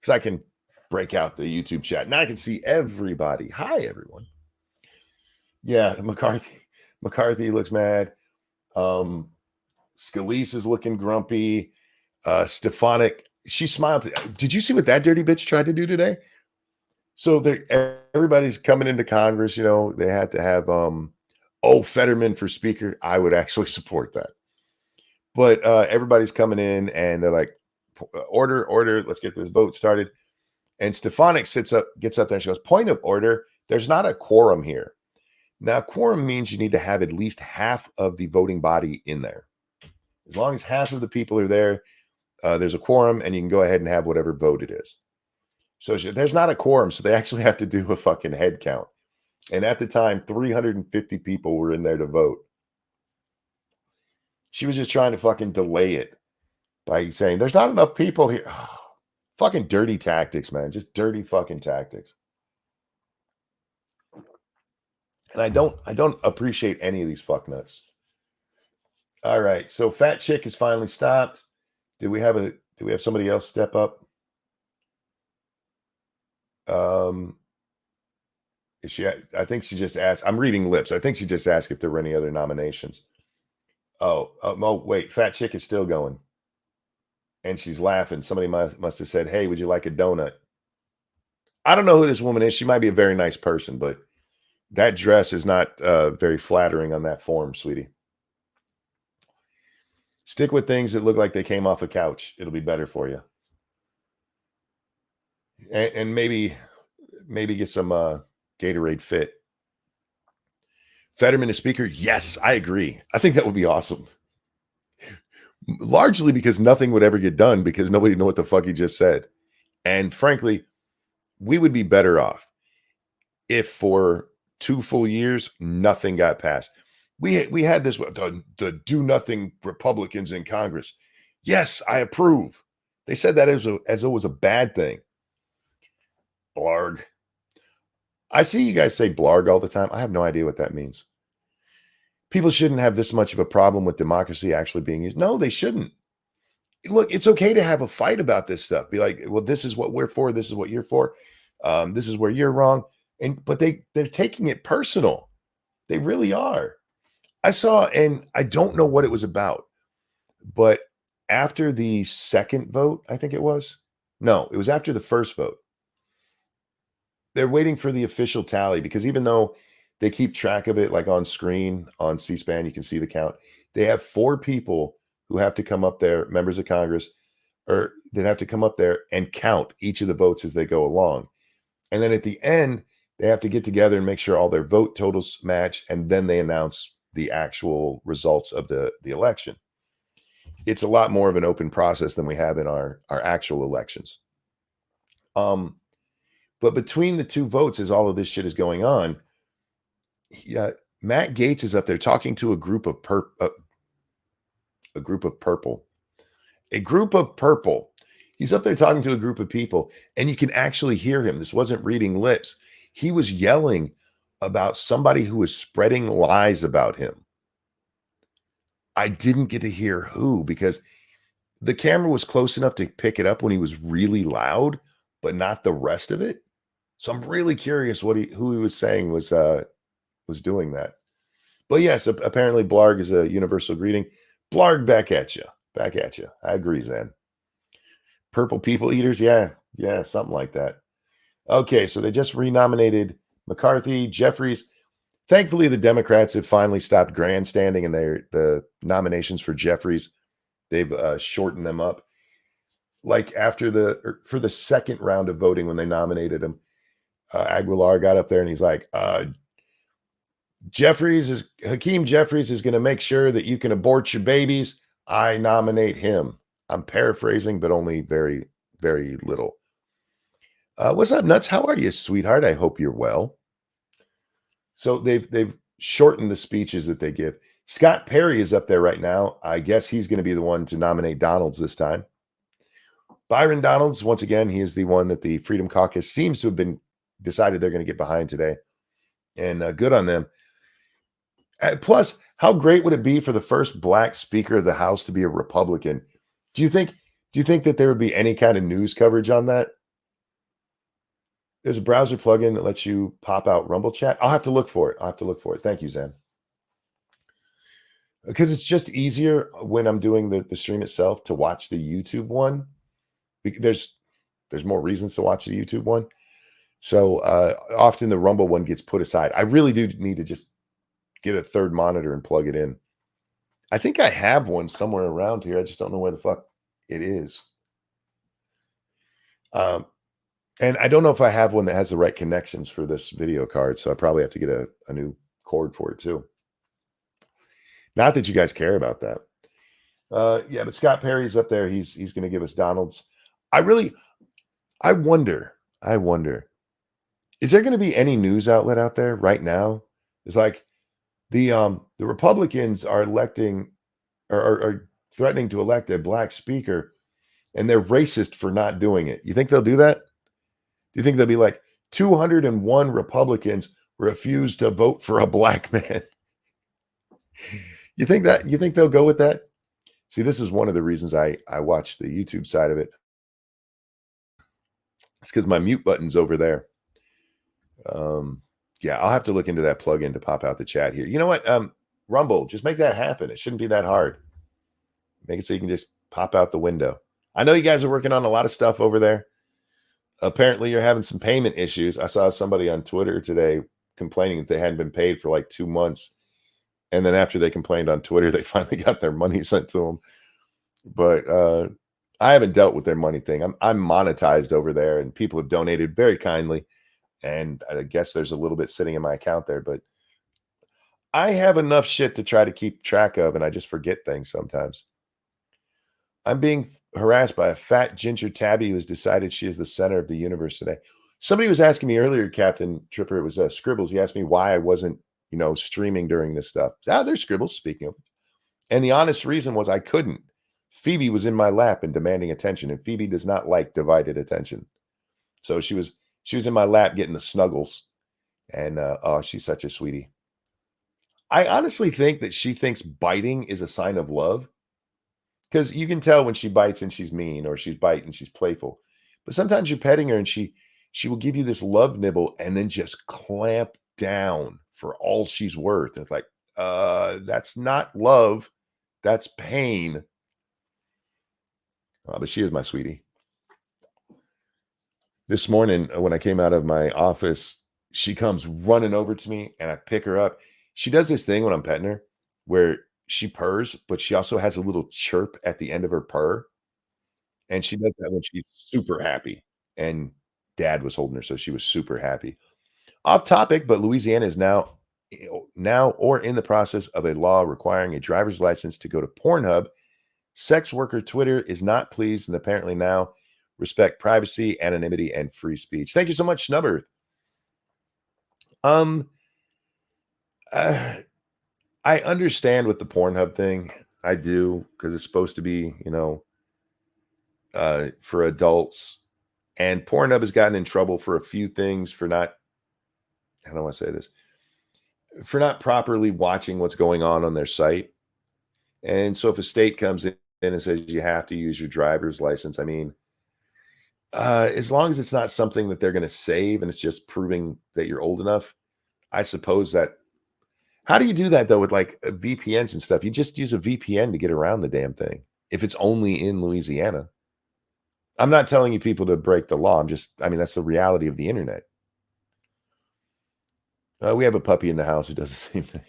[SPEAKER 1] Because I can break out the YouTube chat. Now I can see everybody. Hi, everyone. Yeah, McCarthy looks mad. Scalise is looking grumpy. Stefanik, she smiled. Did you see what that dirty bitch tried to do today? So everybody's coming into Congress, they had to have Fetterman for speaker. I would actually support that. But everybody's coming in and they're like, order, order, let's get this vote started. And Stefanik gets up there and she goes, point of order, there's not a quorum here. Now, quorum means you need to have at least half of the voting body in there. As long as half of the people are there, there's a quorum and you can go ahead and have whatever vote it is. So there's not a quorum, so they actually have to do a fucking head count. And at the time, 350 people were in there to vote. She was just trying to fucking delay it by saying, there's not enough people here. Oh, fucking dirty tactics, man. Just dirty fucking tactics. And I don't appreciate any of these fucknuts. All right. So Fat Chick has finally stopped. Do we have somebody else step up? I think she just asked. I'm reading lips. I think she just asked if there were any other nominations. Oh, wait. Fat Chick is still going. And she's laughing. Somebody must have said, hey, would you like a donut? I don't know who this woman is. She might be a very nice person, but that dress is not very flattering on that form, sweetie. Stick with things that look like they came off a couch. It'll be better for you. And maybe get some Gatorade Fit. Fetterman as speaker? Yes, I agree. I think that would be awesome. Largely because nothing would ever get done because nobody knew what the fuck he just said. And frankly, we would be better off if for 2 full years, nothing got passed. We had this, the do nothing Republicans in Congress. Yes, I approve. They said that as though it was a bad thing. Blarg. I see you guys say blarg all the time. I have no idea what that means. People shouldn't have this much of a problem with democracy actually being used. No, they shouldn't. Look, it's okay to have a fight about this stuff. Be like, well, this is what we're for. This is what you're for. This is where you're wrong. But they're taking it personal. They really are. I saw, and I don't know what it was about, but after the second vote, I think it was. No, it was after the first vote. They're waiting for the official tally because even though they keep track of it like on screen on C-SPAN, you can see the count. They have 4 people who have to come up there, members of Congress, or that have to come up there and count each of the votes as they go along. And then at the end, they have to get together and make sure all their vote totals match, and then they announce the actual results of the election. It's a lot more of an open process than we have in our actual elections. But between the 2 votes, as all of this shit is going on, Matt Gaetz is up there talking to a group of purple. He's up there talking to a group of people, and you can actually hear him. This wasn't reading lips. He was yelling about somebody who was spreading lies about him. I didn't get to hear who because the camera was close enough to pick it up when he was really loud, but not the rest of it. So I'm really curious who he was saying was doing that. But yes, apparently blarg is a universal greeting. Blarg back at you. Back at you. I agree, Zen. Purple people eaters? Yeah, something like that. Okay, so they just renominated McCarthy, Jeffries. Thankfully, the Democrats have finally stopped grandstanding in the nominations for Jeffries. They've shortened them up. Like for the second round of voting when they nominated him, Aguilar got up there and he's like, Hakeem Jeffries is going to make sure that you can abort your babies. I nominate him. I'm paraphrasing, but only very, very little. What's up, Nuts? How are you, sweetheart? I hope you're well. So they've shortened the speeches that they give. Scott Perry is up there right now. I guess he's going to be the one to nominate Donalds this time. Byron Donalds, once again, he is the one that the Freedom Caucus seems to have been decided they're going to get behind today. And good on them. Plus, how great would it be for the first Black Speaker of the House to be a Republican? Do you think that there would be any kind of news coverage on that? There's a browser plugin that lets you pop out Rumble chat. I'll have to look for it. Thank you, Zan. Because it's just easier when I'm doing the stream itself to watch the YouTube one. There's more reasons to watch the YouTube one. So often the Rumble one gets put aside. I really do need to just get a third monitor and plug it in. I think I have one somewhere around here. I just don't know where the fuck it is. And I don't know if I have one that has the right connections for this video card. So I probably have to get a new cord for it too. Not that you guys care about that. Yeah, but Scott Perry's up there. He's going to give us Donalds. I wonder, is there going to be any news outlet out there right now? It's like the Republicans are electing or are threatening to elect a black speaker, and they're racist for not doing it. You think they'll do that? Do you think they'll be like 201 Republicans refuse to vote for a black man? You think they'll go with that? See, this is one of the reasons I watch the YouTube side of it. It's because my mute button's over there. Yeah, I'll have to look into that plugin to pop out the chat here. You know what? Rumble, just make that happen. It shouldn't be that hard. Make it so you can just pop out the window. I know you guys are working on a lot of stuff over there. Apparently, you're having some payment issues. I saw somebody on Twitter today complaining that they hadn't been paid for like 2 months. And then after they complained on Twitter, they finally got their money sent to them. But I haven't dealt with their money thing. I'm monetized over there, and people have donated very kindly. And I guess there's a little bit sitting in my account there, but I have enough shit to try to keep track of, and I just forget things sometimes. I'm being harassed by a fat ginger tabby who has decided she is the center of the universe today. Somebody was asking me earlier, Captain Tripper, it was Scribbles. He asked me why I wasn't, streaming during this stuff. There's Scribbles, speaking of. And the honest reason was I couldn't. Phoebe was in my lap and demanding attention, and Phoebe does not like divided attention. So she was in my lap getting the snuggles, and oh, she's such a sweetie. I honestly think that she thinks biting is a sign of love, because you can tell when she bites and she's mean, or she's biting, she's playful. But sometimes you're petting her and she will give you this love nibble and then just clamp down for all she's worth. And it's like, that's not love, that's pain. But she is my sweetie. This morning, when I came out of my office, she comes running over to me and I pick her up. She does this thing when I'm petting her where she purrs, but she also has a little chirp at the end of her purr. And she does that when she's super happy. And Dad was holding her, so she was super happy. Off topic, but Louisiana is now or in the process of a law requiring a driver's license to go to Pornhub. Sex worker Twitter is not pleased and apparently now respect privacy, anonymity, and free speech. Thank you so much, Snubber. I understand with the Pornhub thing. I do, because it's supposed to be, for adults. And Pornhub has gotten in trouble for a few things for not, I don't want to say this, for not properly watching what's going on their site. And so if a state comes in and says you have to use your driver's license, I mean, as long as it's not something that they're going to save and it's just proving that you're old enough, I suppose that. How do you do that though with like VPNs and stuff? You just use a VPN to get around the damn thing if it's only in Louisiana. I'm not telling you people to break the law. That's the reality of the internet. We have a puppy in the house who does the same thing.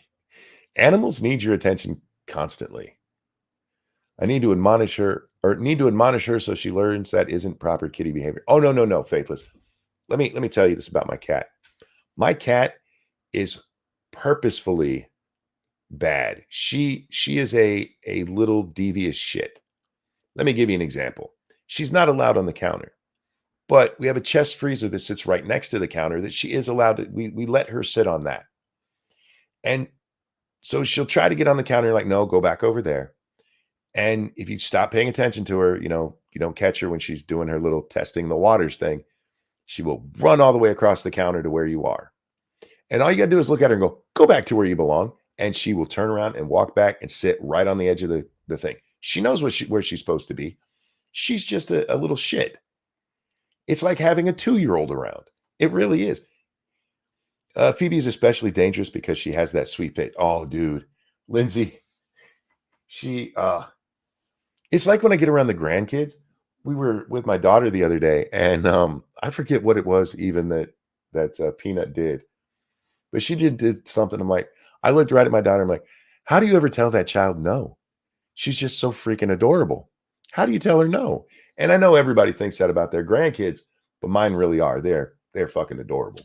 [SPEAKER 1] Animals need your attention constantly. I need to admonish her so she learns that isn't proper kitty behavior. Oh, no, Faithless. Let me tell you this about my cat. My cat is purposefully bad. She is a little devious shit. Let me give you an example. She's not allowed on the counter, but we have a chest freezer that sits right next to the counter that she is allowed to, we let her sit on that. And so she'll try to get on the counter, like, no, go back over there. And if you stop paying attention to her, you don't catch her when she's doing her little testing the waters thing, she will run all the way across the counter to where you are. And all you got to do is look at her and go back to where you belong. And she will turn around and walk back and sit right on the edge of the thing. She knows where she's supposed to be. She's just a little shit. It's like having a 2-year-old around. It really is. Phoebe is especially dangerous because she has that sweet face. Oh, dude. Lindsay, it's like when I get around the grandkids. We were with my daughter the other day, and I forget what it was even that Peanut did. But she did something. I'm like, I looked right at my daughter. I'm like, how do you ever tell that child no? She's just so freaking adorable. How do you tell her no? And I know everybody thinks that about their grandkids, but mine really are. They're fucking adorable.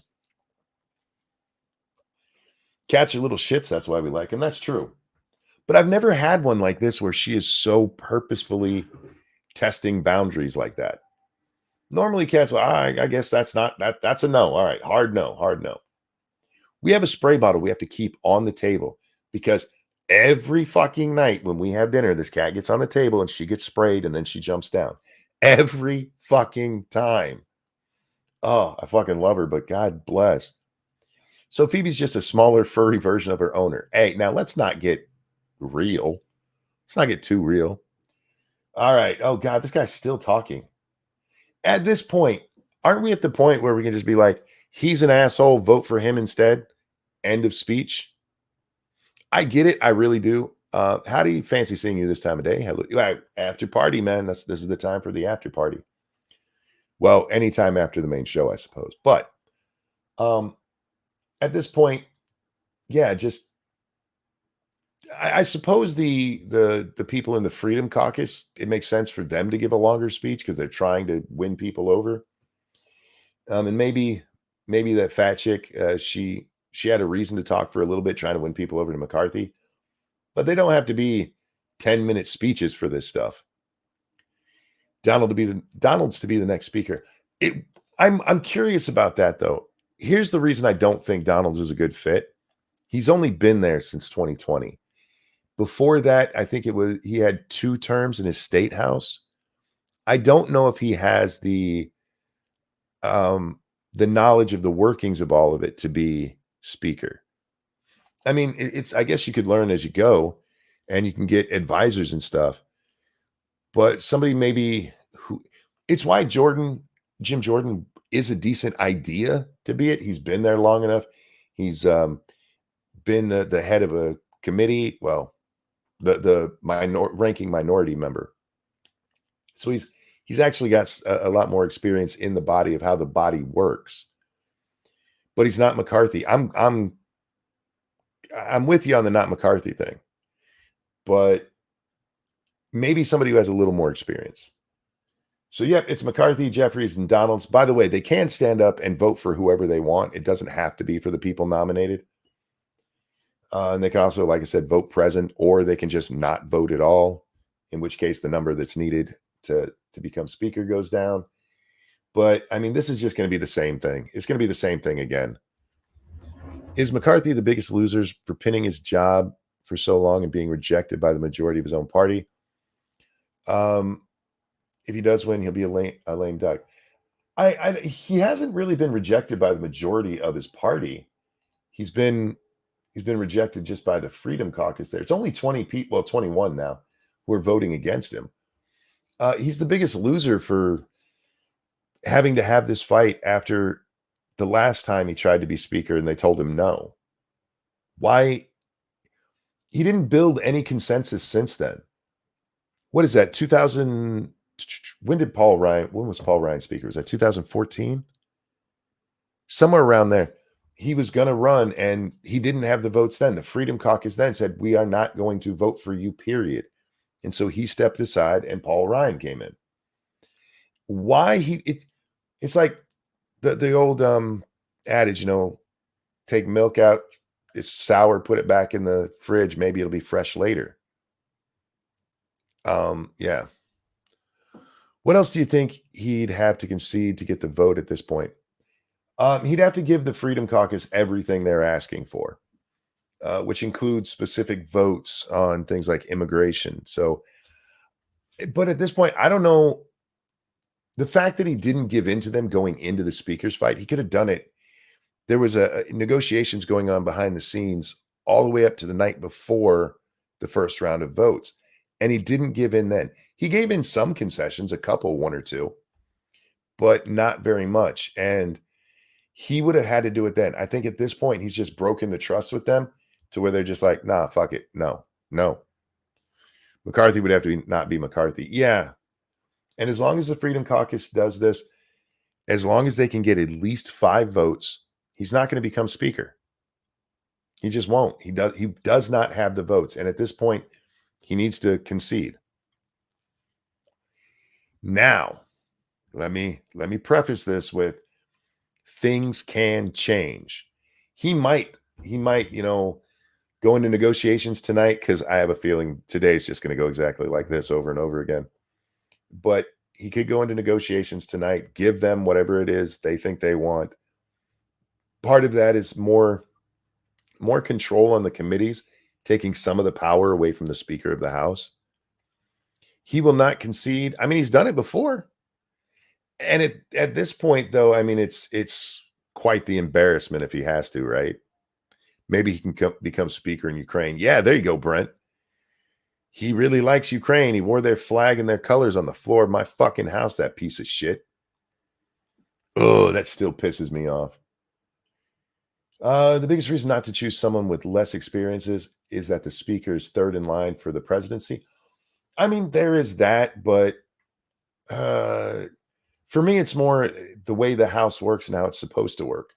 [SPEAKER 1] Cats are little shits. That's why we like them. That's true. But I've never had one like this where she is so purposefully testing boundaries like that. Normally, cats, I guess that's not that. That's a no. All right, hard no, hard no. We have a spray bottle we have to keep on the table because every fucking night when we have dinner, this cat gets on the table and she gets sprayed and then she jumps down. Every fucking time. Oh, I fucking love her, but God bless. So Phoebe's just a smaller, furry version of her owner. Hey, now let's not get real. Let's not get too real. All right. Oh, God, this guy's still talking. At this point, aren't we at the point where we can just be like, he's an asshole, vote for him instead? End of speech. I get it. I really do. How do you fancy seeing you this time of day? Hello, after party, man. This is the time for the after party. Well, anytime after the main show, I suppose. But at this point, yeah, just I suppose the people in the Freedom Caucus, it makes sense for them to give a longer speech because they're trying to win people over. And maybe that fat chick, she had a reason to talk for a little bit, trying to win people over to McCarthy. But they don't have to be 10-minute speeches for this stuff. Donalds to be the next speaker. I'm curious about that though. Here's the reason I don't think Donalds is a good fit. He's only been there since 2020. Before that, I think he had 2 terms in his state house. I don't know if he has the knowledge of the workings of all of it to be speaker. I mean, I guess you could learn as you go and you can get advisors and stuff. But somebody maybe it's why Jim Jordan is a decent idea to be it. He's been there long enough. He's been the head of a committee. Well, the ranking minority member. So he's actually got a lot more experience in the body of how the body works. But he's not McCarthy. I'm with you on the not McCarthy thing. But maybe somebody who has a little more experience. So, yep, it's McCarthy, Jeffries, and Donalds. By the way, they can stand up and vote for whoever they want. It doesn't have to be for the people nominated. And they can also, like I said, vote present, or they can just not vote at all, in which case the number that's needed to become speaker goes down. But, I mean, this is just going to be the same thing. It's going to be the same thing again. Is McCarthy the biggest loser for pinning his job for so long and being rejected by the majority of his own party? If he does win, he'll be a lame duck. He hasn't really been rejected by the majority of his party. He's been rejected just by the Freedom Caucus there. It's only 20 people, well, 21 now, who are voting against him. He's the biggest loser for having to have this fight after the last time he tried to be speaker and they told him no. Why? He didn't build any consensus since then. What is that? 2000? When was Paul Ryan speaker? Was that 2014? Somewhere around there. He was going to run and he didn't have the votes then. The Freedom Caucus then said, we are not going to vote for you, period. And so he stepped aside and Paul Ryan came in. Why it's like the old adage, take milk out, it's sour, put it back in the fridge, maybe it'll be fresh later. Yeah. What else do you think he'd have to concede to get the vote at this point? He'd have to give the Freedom Caucus everything they're asking for, which includes specific votes on things like immigration. So, but at this point, I don't know. The fact that he didn't give in to them going into the speaker's fight, he could have done it. There was a negotiations going on behind the scenes all the way up to the night before the first round of votes. And he didn't give in then. He gave in some concessions, a couple, 1 or 2, but not very much. And he would have had to do it then. I think at this point, he's just broken the trust with them to where they're just like, nah, fuck it. No. McCarthy would have to not be McCarthy. Yeah. And as long as the Freedom Caucus does this, As long as they can get at least 5 votes, he's not going to become speaker. He just won't. He does not have the votes. And at this point, he needs to concede. Now, let me preface this with things can change. He might, go into negotiations tonight, because I have a feeling today's just going to go exactly like this over and over again. But he could go into negotiations tonight, give them whatever it is they think they want. Part of that is more control on the committees, taking some of the power away from the Speaker of the House. He will not concede. I mean, he's done it before. And at this point, though, I mean, it's quite the embarrassment if he has to, right? Maybe he can become speaker in Ukraine. Yeah, there you go, Brent. He really likes Ukraine. He wore their flag and their colors on the floor of my fucking house, that piece of shit. Oh, that still pisses me off. The biggest reason not to choose someone with less experiences is that the speaker is third in line for the presidency. I mean, there is that, but for me, it's more the way the House works and how it's supposed to work.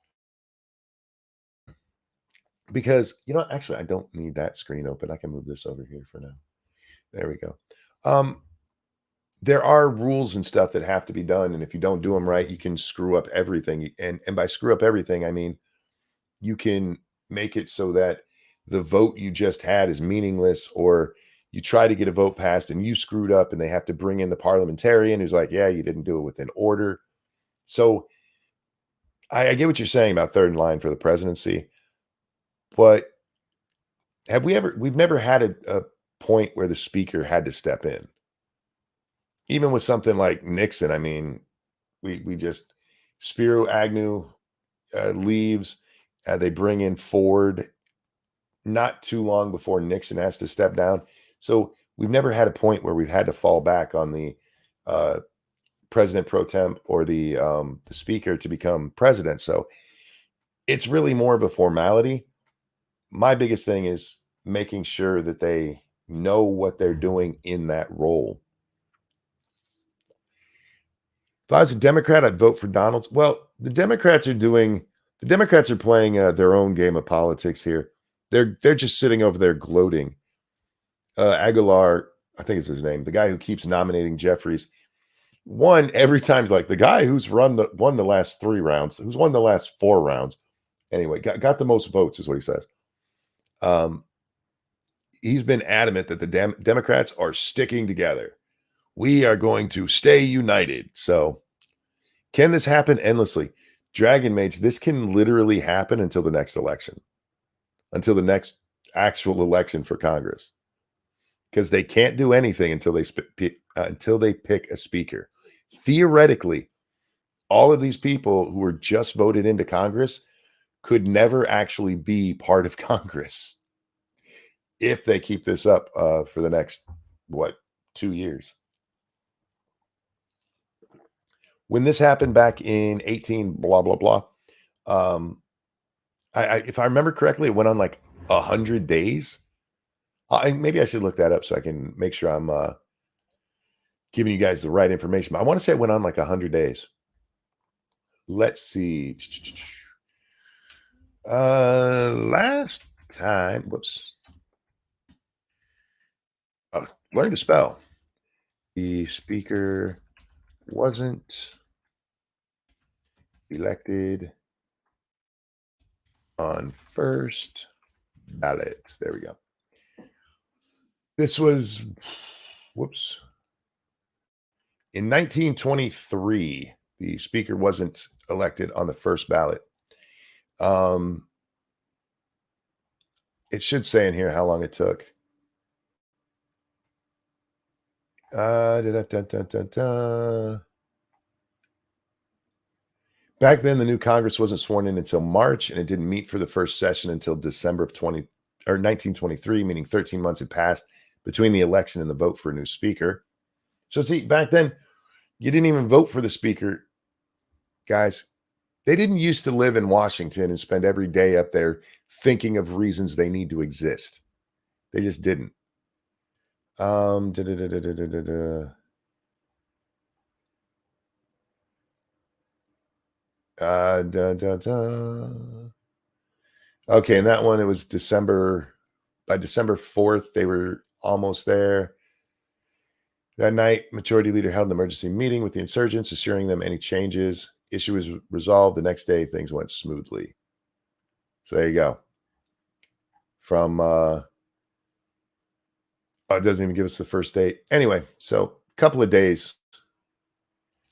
[SPEAKER 1] Because, actually, I don't need that screen open. I can move this over here for now. There we go. There are rules and stuff that have to be done. And if you don't do them right, you can screw up everything. And by screw up everything, I mean, you can make it so that the vote you just had is meaningless, or you try to get a vote passed and you screwed up and they have to bring in the parliamentarian who's like, yeah, you didn't do it within order. So I get what you're saying about third in line for the presidency, but we've never had a point where the speaker had to step in. Even with something like Nixon, I mean, we just, Spiro Agnew leaves, they bring in Ford not too long before Nixon has to step down. So we've never had a point where we've had to fall back on the president pro temp or the speaker to become president. So it's really more of a formality. My biggest thing is making sure that they know what they're doing in that role. If I was a Democrat, I'd vote for Donalds. Well, the Democrats are playing their own game of politics here. They're just sitting over there gloating. Aguilar, I think is his name, the guy who keeps nominating Jeffries, won every time. Like the guy who's won the last 3 rounds, who's won the last 4 rounds. Anyway, got the most votes is what he says. He's been adamant that the Democrats are sticking together. We are going to stay united. So can this happen endlessly? Dragon Mage, this can literally happen until the next election, until the next actual election for Congress, because they can't do anything until they pick a speaker. Theoretically, all of these people who were just voted into Congress could never actually be part of Congress if they keep this up for the next 2 years. When this happened back in 18 blah blah blah, if I remember correctly, it went on like 100 days. Maybe I should look that up so I can make sure I'm giving you guys the right information. But I want to say it went on like 100 days. Let's see. Last time, whoops. Learn to spell. The speaker wasn't elected on first ballot. There we go. This was, whoops. In 1923, the speaker wasn't elected on the first ballot. It should say in here how long it took. Back then, the new Congress wasn't sworn in until March, and it didn't meet for the first session until December of 1923, meaning 13 months had passed between the election and the vote for a new speaker. So see, back then, you didn't even vote for the speaker, guys. They didn't used to live in Washington and spend every day up there thinking of reasons they need to exist. They just didn't. Okay, and that one, it was by December 4th, they were almost there. That night, Majority Leader held an emergency meeting with the insurgents, assuring them any changes. Issue was resolved. The next day, things went smoothly. So there you go. From it doesn't even give us the first date. Anyway, so a couple of days.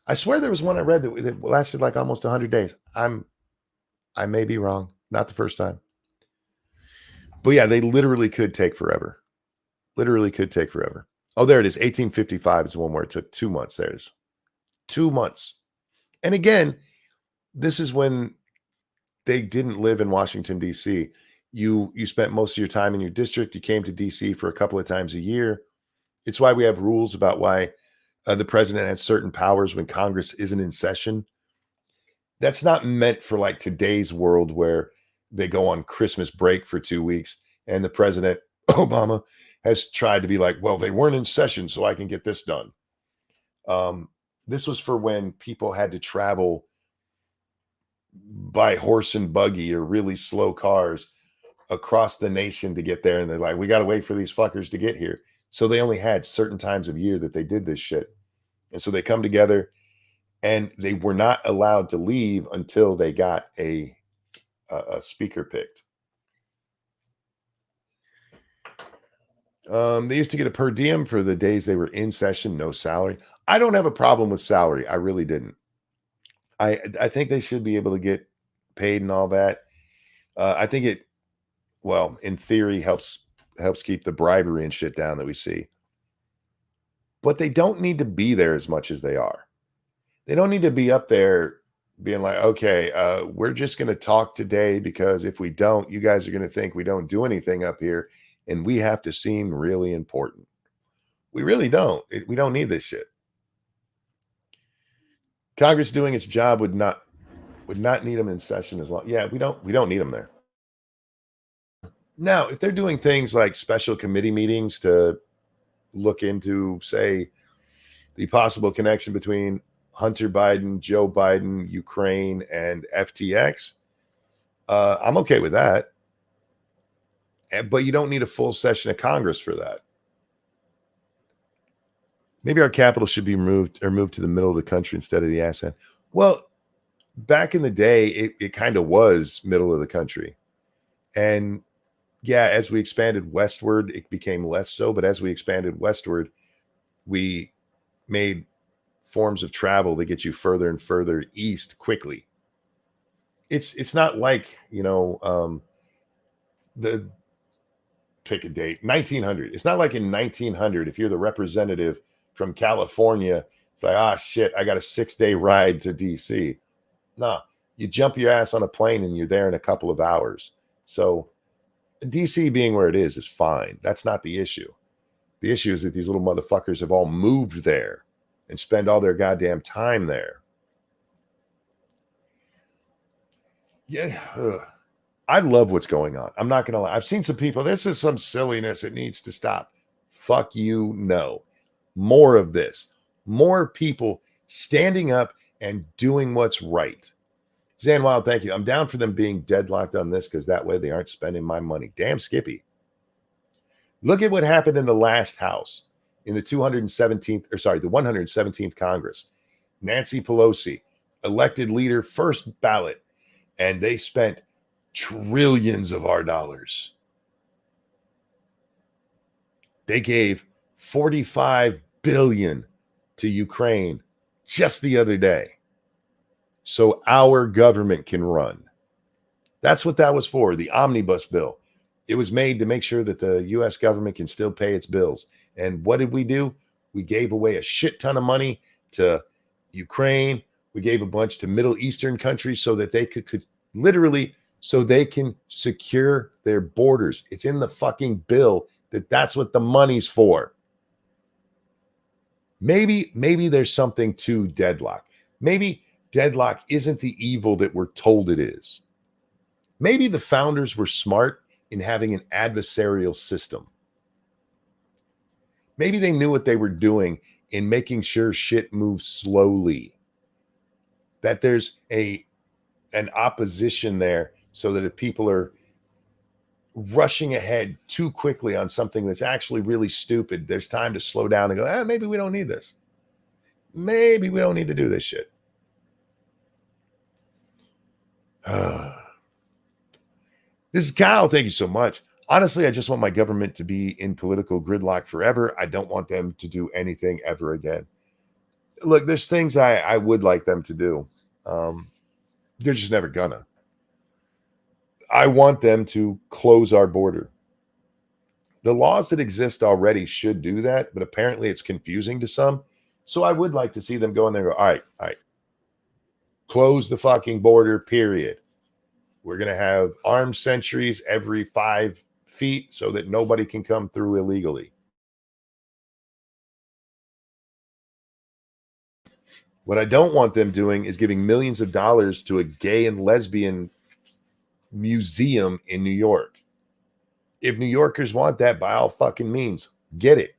[SPEAKER 1] I swear there was one I read that lasted like almost 100 days. I may be wrong. Not the first time. But yeah, they literally could take forever. Literally could take forever. Oh, there it is. 1855 is one where it took 2 months. There it is. 2 months. And again, this is when they didn't live in Washington, D.C. You spent most of your time in your district. You came to D.C. for a couple of times a year. It's why we have rules about why the president has certain powers when Congress isn't in session. That's not meant for like today's world where they go on Christmas break for 2 weeks and the president, Obama, has tried to be like, well, they weren't in session, so I can get this done. This was for when people had to travel by horse and buggy or really slow cars across the nation to get there. And they're like, we got to wait for these fuckers to get here. So they only had certain times of year that they did this shit. And so they come together and they were not allowed to leave until they got a speaker picked. They used to get a per diem for the days they were in session, no salary. I don't have a problem with salary. I really didn't. I think they should be able to get paid and all that. I think it, well, in theory, helps keep the bribery and shit down that we see. But they don't need to be there as much as they are. They don't need to be up there being like, okay, we're just going to talk today because if we don't, you guys are going to think we don't do anything up here and we have to seem really important. We really don't. We don't need this shit. Congress doing its job would not need them in session as long. Yeah, we don't need them there. Now, if they're doing things like special committee meetings to look into, say, the possible connection between Hunter Biden, Joe Biden, Ukraine, and FTX, I'm okay with that. But you don't need a full session of Congress for that. Maybe our capital should be moved to the middle of the country instead of the ass end. Well, back in the day, it kind of was middle of the country. And yeah, as we expanded westward, it became less so. But as we expanded westward, we made forms of travel that get you further and further east quickly. It's not like, the pick a date, 1900. It's not like in 1900, if you're the representative from California, it's like, shit, I got a 6-day ride to DC. No, you jump your ass on a plane and you're there in a couple of hours. So DC being where it is fine. That's not the issue. The issue is that these little motherfuckers have all moved there and spend all their goddamn time there. Yeah. I love what's going on. I'm not going to lie. I've seen some people, this is some silliness. It needs to stop. Fuck you, no. More of this. More people standing up and doing what's right. Zan Wild, thank you. I'm down for them being deadlocked on this because that way they aren't spending my money. Damn, Skippy. Look at what happened in the last House, in the 117th Congress. Nancy Pelosi, elected leader, first ballot, and they spent trillions of our dollars. They gave $45 billion to Ukraine just the other day so our government can run. That's what that was for, the omnibus bill. It was made to make sure that the U.S. government can still pay its bills. And what did we do? We gave away a shit ton of money to Ukraine. We gave a bunch to Middle Eastern countries so that they could literally, so they can secure their borders. It's in the fucking bill that's what the money's for. Maybe there's something to deadlock. Maybe deadlock isn't the evil that we're told it is. Maybe the founders were smart in having an adversarial system. Maybe they knew what they were doing in making sure shit moves slowly. That there's a an opposition there so that if people are rushing ahead too quickly on something that's actually really stupid, there's time to slow down and go, maybe we don't need this. Maybe we don't need to do this shit. This is Kyle. Thank you so much. Honestly, I just want my government to be in political gridlock forever. I don't want them to do anything ever again. Look, there's things I would like them to do. They're just never gonna. I want them to close our border. The laws that exist already should do that, but apparently it's confusing to some. So I would like to see them go in there and go, all right, close the fucking border, period. We're going to have armed sentries every 5 feet so that nobody can come through illegally. What I don't want them doing is giving millions of dollars to a gay and lesbian museum in New York. If New Yorkers want that, by all fucking means, get it.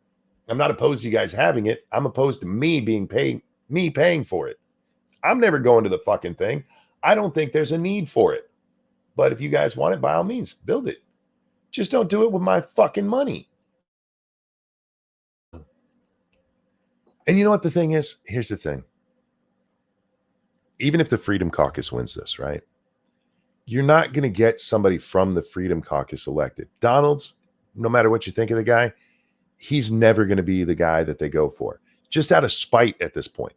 [SPEAKER 1] I'm not opposed to you guys having it. I'm opposed to me paying for it. I'm never going to the fucking thing. I don't think there's a need for it. But if you guys want it, by all means, build it. Just don't do it with my fucking money. And you know what the thing is? Here's the thing. Even if the Freedom Caucus wins this, right? You're not going to get somebody from the Freedom Caucus elected. Donalds, no matter what you think of the guy, he's never going to be the guy that they go for, just out of spite at this point.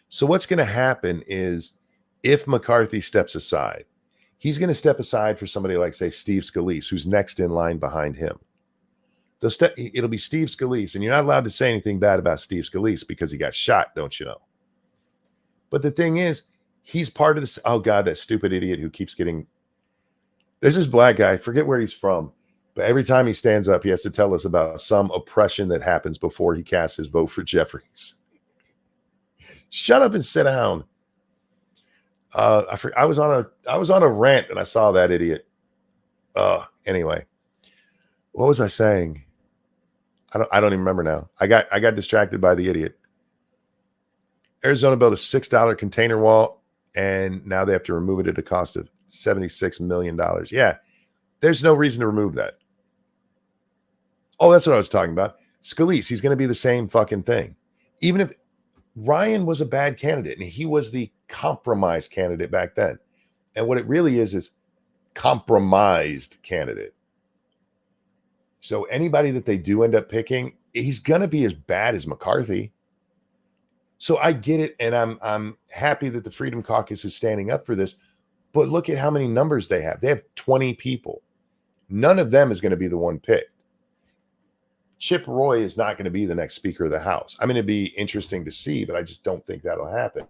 [SPEAKER 1] So what's going to happen is if McCarthy steps aside, he's going to step aside for somebody like, say, Steve Scalise, who's next in line behind him. It'll be Steve Scalise, and you're not allowed to say anything bad about Steve Scalise because he got shot, don't you know? But the thing is, he's part of this. Oh, God, that stupid idiot who keeps getting. There's this black guy, I forget where he's from, but every time he stands up, he has to tell us about some oppression that happens before he casts his vote for Jeffries. Shut up and sit down. I was on a rant and I saw that idiot. Anyway, what was I saying? I don't even remember now. I got distracted by the idiot. Arizona built a $6 container wall, and now they have to remove it at a cost of $76 million. Yeah, there's no reason to remove that. Oh, that's what I was talking about. Scalise, he's going to be the same fucking thing. Even if Ryan was a bad candidate, and he was the compromised candidate back then. And what it really is compromised candidate. So anybody that they do end up picking, he's going to be as bad as McCarthy. So I get it, and I'm happy that the Freedom Caucus is standing up for this. But look at how many numbers they have. They have 20 people. None of them is going to be the one picked. Chip Roy is not going to be the next Speaker of the House. I mean, it'd be interesting to see, but I just don't think that'll happen.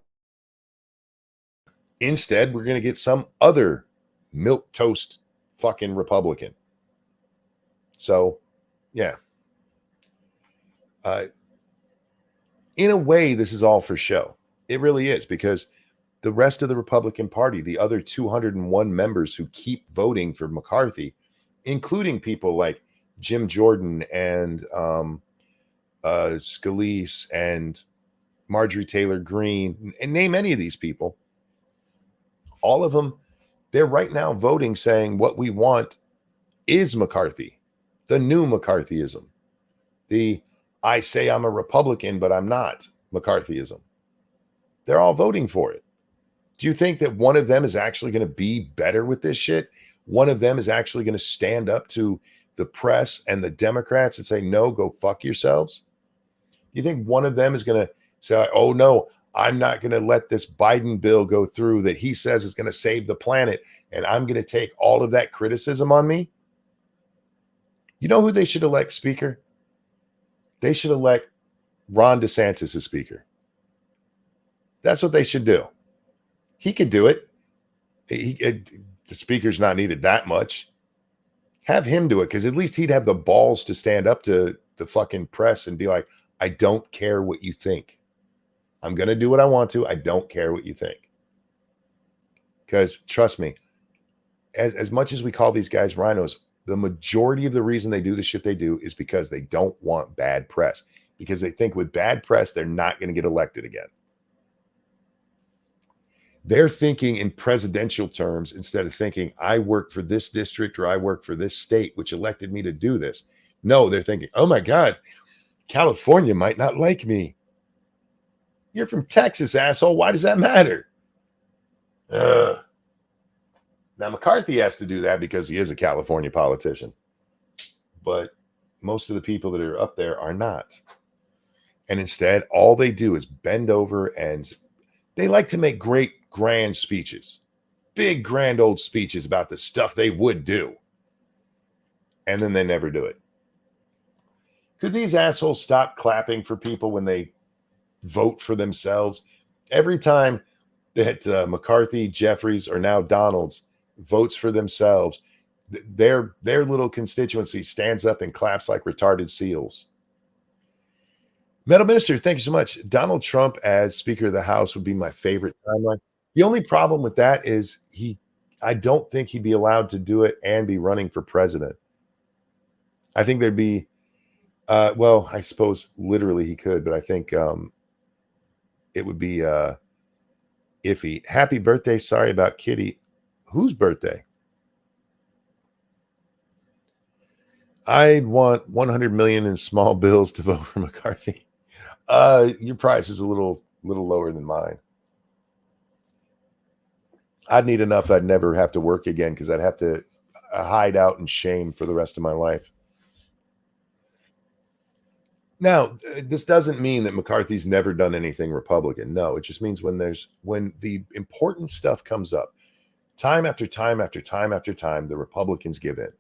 [SPEAKER 1] Instead, we're going to get some other milquetoast fucking Republican. So, yeah. In a way, this is all for show. It really is, because the rest of the Republican Party, the other 201 members who keep voting for McCarthy, including people like Jim Jordan and Scalise and Marjorie Taylor Greene, and name any of these people, all of them, they're right now voting saying what we want is McCarthy, the new McCarthyism, the I say I'm a Republican, but I'm not McCarthyism. They're all voting for it. Do you think that one of them is actually going to be better with this shit? One of them is actually going to stand up to the press and the Democrats and say, no, go fuck yourselves? You think one of them is going to say, oh, no, I'm not going to let this Biden bill go through that he says is going to save the planet, and I'm going to take all of that criticism on me? You know who they should elect Speaker? They should elect Ron DeSantis as Speaker. That's what they should do. He could do it. The Speaker's not needed that much. Have him do it, because at least he'd have the balls to stand up to the fucking press and be like, I don't care what you think. I'm going to do what I want to. I don't care what you think. Because trust me, as much as we call these guys rhinos, the majority of the reason they do the shit they do is because they don't want bad press, because they think with bad press, they're not going to get elected again. They're thinking in presidential terms instead of thinking, I work for this district or I work for this state, which elected me to do this. No, they're thinking, oh my God, California might not like me. You're from Texas, asshole. Why does that matter? Ugh. Now, McCarthy has to do that because he is a California politician. But most of the people that are up there are not. And instead, all they do is bend over, and they like to make great, grand speeches, big, grand old speeches about the stuff they would do. And then they never do it. Could these assholes stop clapping for people when they vote for themselves? Every time that McCarthy, Jeffries, or now Donalds votes for themselves, their little constituency stands up and claps like retarded seals. Metal Minister, thank you so much. Donald Trump as Speaker of the House would be my favorite timeline. The only problem with that is I don't think he'd be allowed to do it and be running for president. I think there'd be, well, I suppose literally he could, but I think it would be iffy. Happy birthday. Sorry about Kitty. Whose birthday? I'd want 100 million in small bills to vote for McCarthy. Your price is a little lower than mine. I'd need enough I'd never have to work again because I'd have to hide out in shame for the rest of my life. Now, this doesn't mean that McCarthy's never done anything Republican. No, it just means when the important stuff comes up, time after time after time after time, the Republicans give in.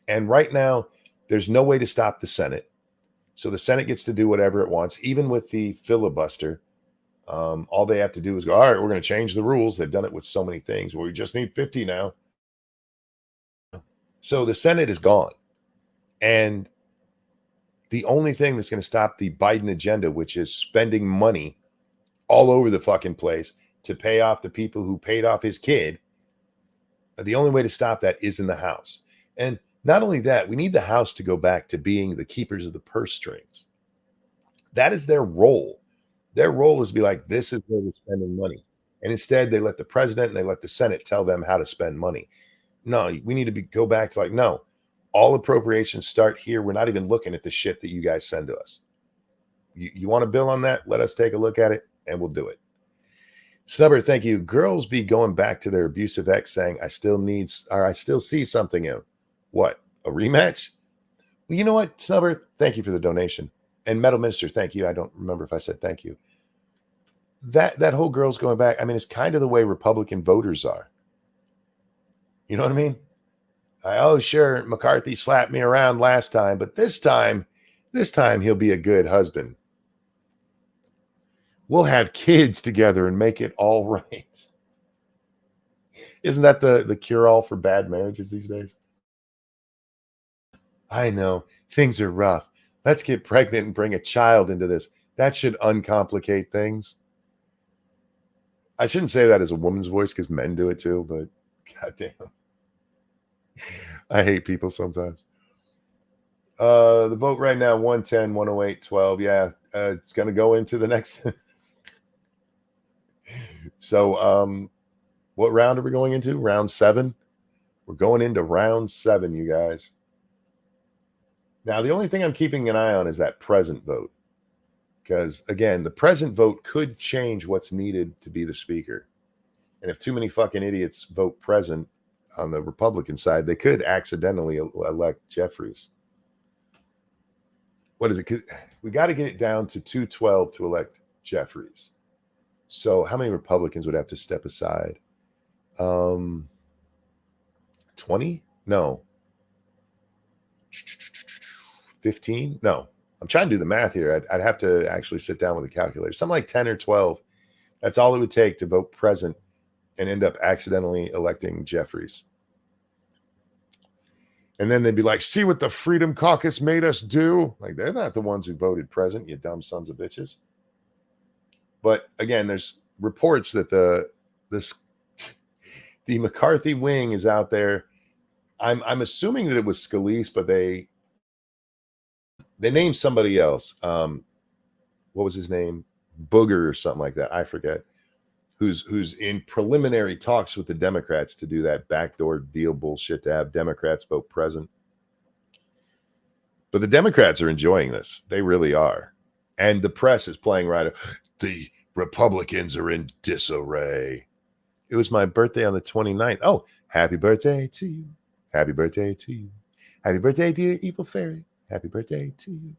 [SPEAKER 1] And right now, there's no way to stop the Senate. So the Senate gets to do whatever it wants, even with the filibuster. All they have to do is go, all right, we're going to change the rules. They've done it with so many things. Well, we just need 50 now. So the Senate is gone. And the only thing that's going to stop the Biden agenda, which is spending money all over the fucking place to pay off the people who paid off his kid, the only way to stop that is in the House. And not only that, we need the House to go back to being the keepers of the purse strings. That is their role. Their role is to be like, this is where we're spending money. And instead, they let the president and they let the Senate tell them how to spend money. No, we need to go back to like, no, all appropriations start here. We're not even looking at the shit that you guys send to us. You want a bill on that? Let us take a look at it and we'll do it. Snubber, thank you. Girls be going back to their abusive ex saying, I still see something in. What? A rematch? Well, you know what, Snubber? Thank you for the donation. And Metal Minister, thank you. I don't remember if I said thank you. That whole girls going back, I mean, it's kind of the way Republican voters are. You know what I mean? Oh, sure, McCarthy slapped me around last time, but this time he'll be a good husband. We'll have kids together and make it all right. Isn't that the cure-all for bad marriages these days? I know, things are rough. Let's get pregnant and bring a child into this. That should uncomplicate things. I shouldn't say that as a woman's voice because men do it too, but goddamn. I hate people sometimes. The vote right now, 110, 108, 12. Yeah, it's going to go into the next. So what round are we going into? Round 7? We're going into round 7, you guys. Now, the only thing I'm keeping an eye on is that present vote. Because, again, the present vote could change what's needed to be the speaker. And if too many fucking idiots vote present on the Republican side, they could accidentally elect Jeffries. What is it? We got to get it down to 212 to elect Jeffries. So how many Republicans would have to step aside? 20? No. 15? No. I'm trying to do the math here. I'd have to actually sit down with a calculator. Something like 10 or 12. That's all it would take to vote present and end up accidentally electing Jeffries. And then they'd be like, see what the Freedom Caucus made us do? Like, they're not the ones who voted present, you dumb sons of bitches. But again, there's reports that the McCarthy wing is out there. I'm assuming that it was Scalise, but they named somebody else. What was his name? Booger or something like that. I forget. who's in preliminary talks with the Democrats to do that backdoor deal bullshit to have Democrats vote present. But the Democrats are enjoying this. They really are. And the press is playing right. The Republicans are in disarray. It was my birthday on the 29th. Oh, happy birthday to you. Happy birthday to you. Happy birthday, dear evil fairy. Happy birthday to you.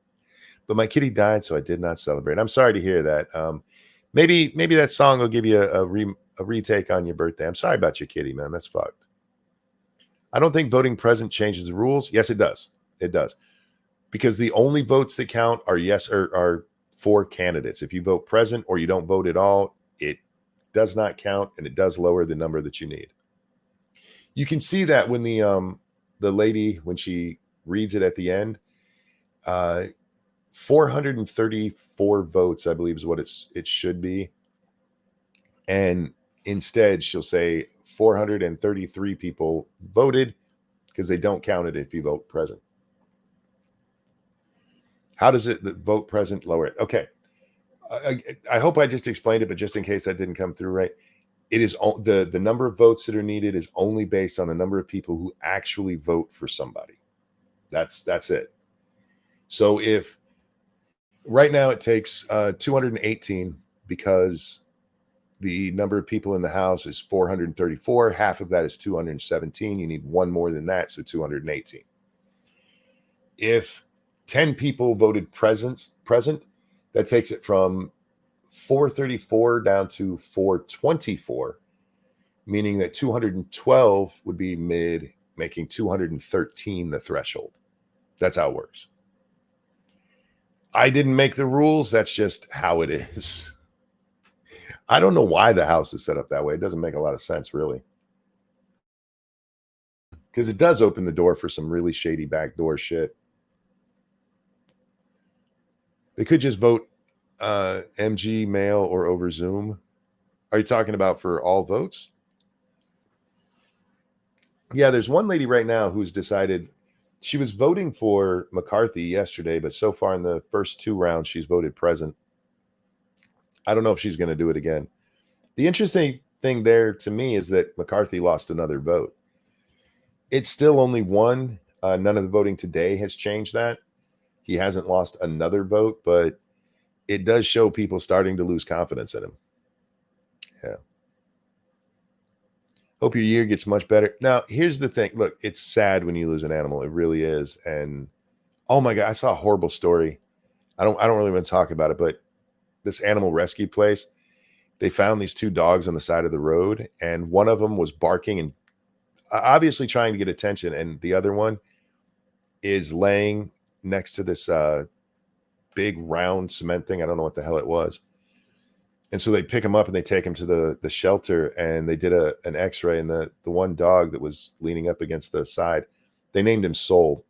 [SPEAKER 1] But my kitty died, so I did not celebrate. I'm sorry to hear that. Maybe that song will give you a retake on your birthday. I'm sorry about your kitty, man. That's fucked. I don't think voting present changes the rules. Yes, it does. It does. Because the only votes that count are yes or are for candidates. If you vote present or you don't vote at all, it does not count, and it does lower the number that you need. You can see that when the lady, when she reads it at the end, 434 votes, I believe, is what it should be. And instead, she'll say 433 people voted because they don't count it if you vote present. How does the vote present lower it? Okay. I hope I just explained it, but just in case that didn't come through right, it is the number of votes that are needed is only based on the number of people who actually vote for somebody. That's it. So if right now it takes 218 because the number of people in the House is 434, half of that is 217. You need one more than that, so 218. If 10 people voted present, that takes it from 434 down to 424, meaning that 212 would be mid, making 213 the threshold. That's how it works. I didn't make the rules. That's just how it is. I don't know why the House is set up that way. It doesn't make a lot of sense, really. Because it does open the door for some really shady backdoor shit. They could just vote MG, mail, or over Zoom. Are you talking about for all votes? Yeah, there's one lady right now who's decided she was voting for McCarthy yesterday, but so far in the first two rounds, she's voted present. I don't know if she's going to do it again. The interesting thing there to me is that McCarthy lost another vote. It's still only one. None of the voting today has changed that. He hasn't lost another vote, but it does show people starting to lose confidence in him. Yeah. Hope your year gets much better. Now, here's the thing. Look, it's sad when you lose an animal. It really is. And oh my God, I saw a horrible story. I don't really want to talk about it, but this animal rescue place, they found these two dogs on the side of the road, and one of them was barking and obviously trying to get attention, and the other one is laying next to this big round cement thing. I don't know what the hell it was. And so they pick him up and they take him to the shelter, and they did an x-ray, and the one dog that was leaning up against the side, they named him Soul.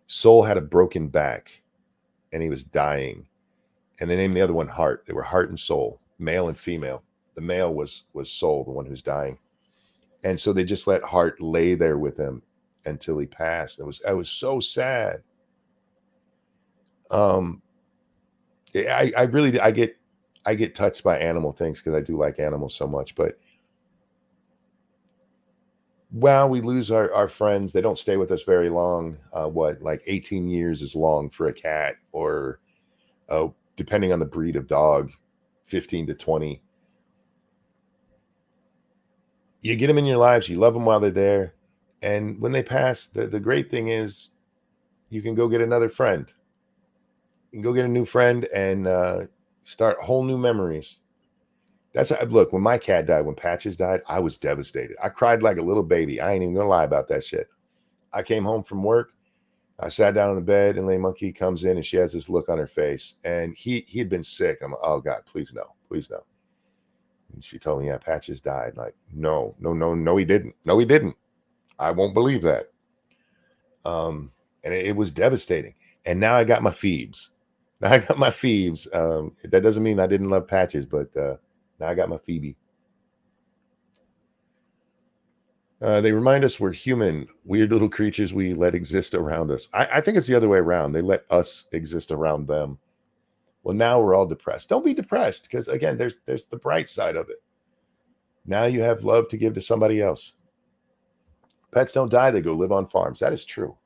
[SPEAKER 1] Soul had a broken back and he was dying. And they named the other one Heart. They were Heart and Soul, male and female. The male was Soul, the one who's dying. And so they just let Heart lay there with him until he passed. I was so sad. I get touched by animal things because I do like animals so much. But while we lose our friends, they don't stay with us very long. Like 18 years is long for a cat, or depending on the breed of dog, 15 to 20. You get them in your lives. You love them while they're there. And when they pass, the great thing is you can go get another friend. You can go get a new friend and start whole new memories. Look, when my cat died, when Patches died, I was devastated. I cried like a little baby. I ain't even gonna lie about that shit. I came home from work. I sat down on the bed, and Lay Monkey comes in, and she has this look on her face. And he had been sick. I'm like, oh God, please no, please no. And she told me, yeah, Patches died. Like, no, he didn't. No, he didn't. I won't believe that. And it was devastating. And now I got my Phoebes. That doesn't mean I didn't love Patches, but now I got my Phoebe. They remind us we're human, weird little creatures we let exist around us. I think it's the other way around. They let us exist around them. Well, now we're all depressed. Don't be depressed, because again, there's the bright side of it. Now you have love to give to somebody else. Pets don't die, they go live on farms. That is true.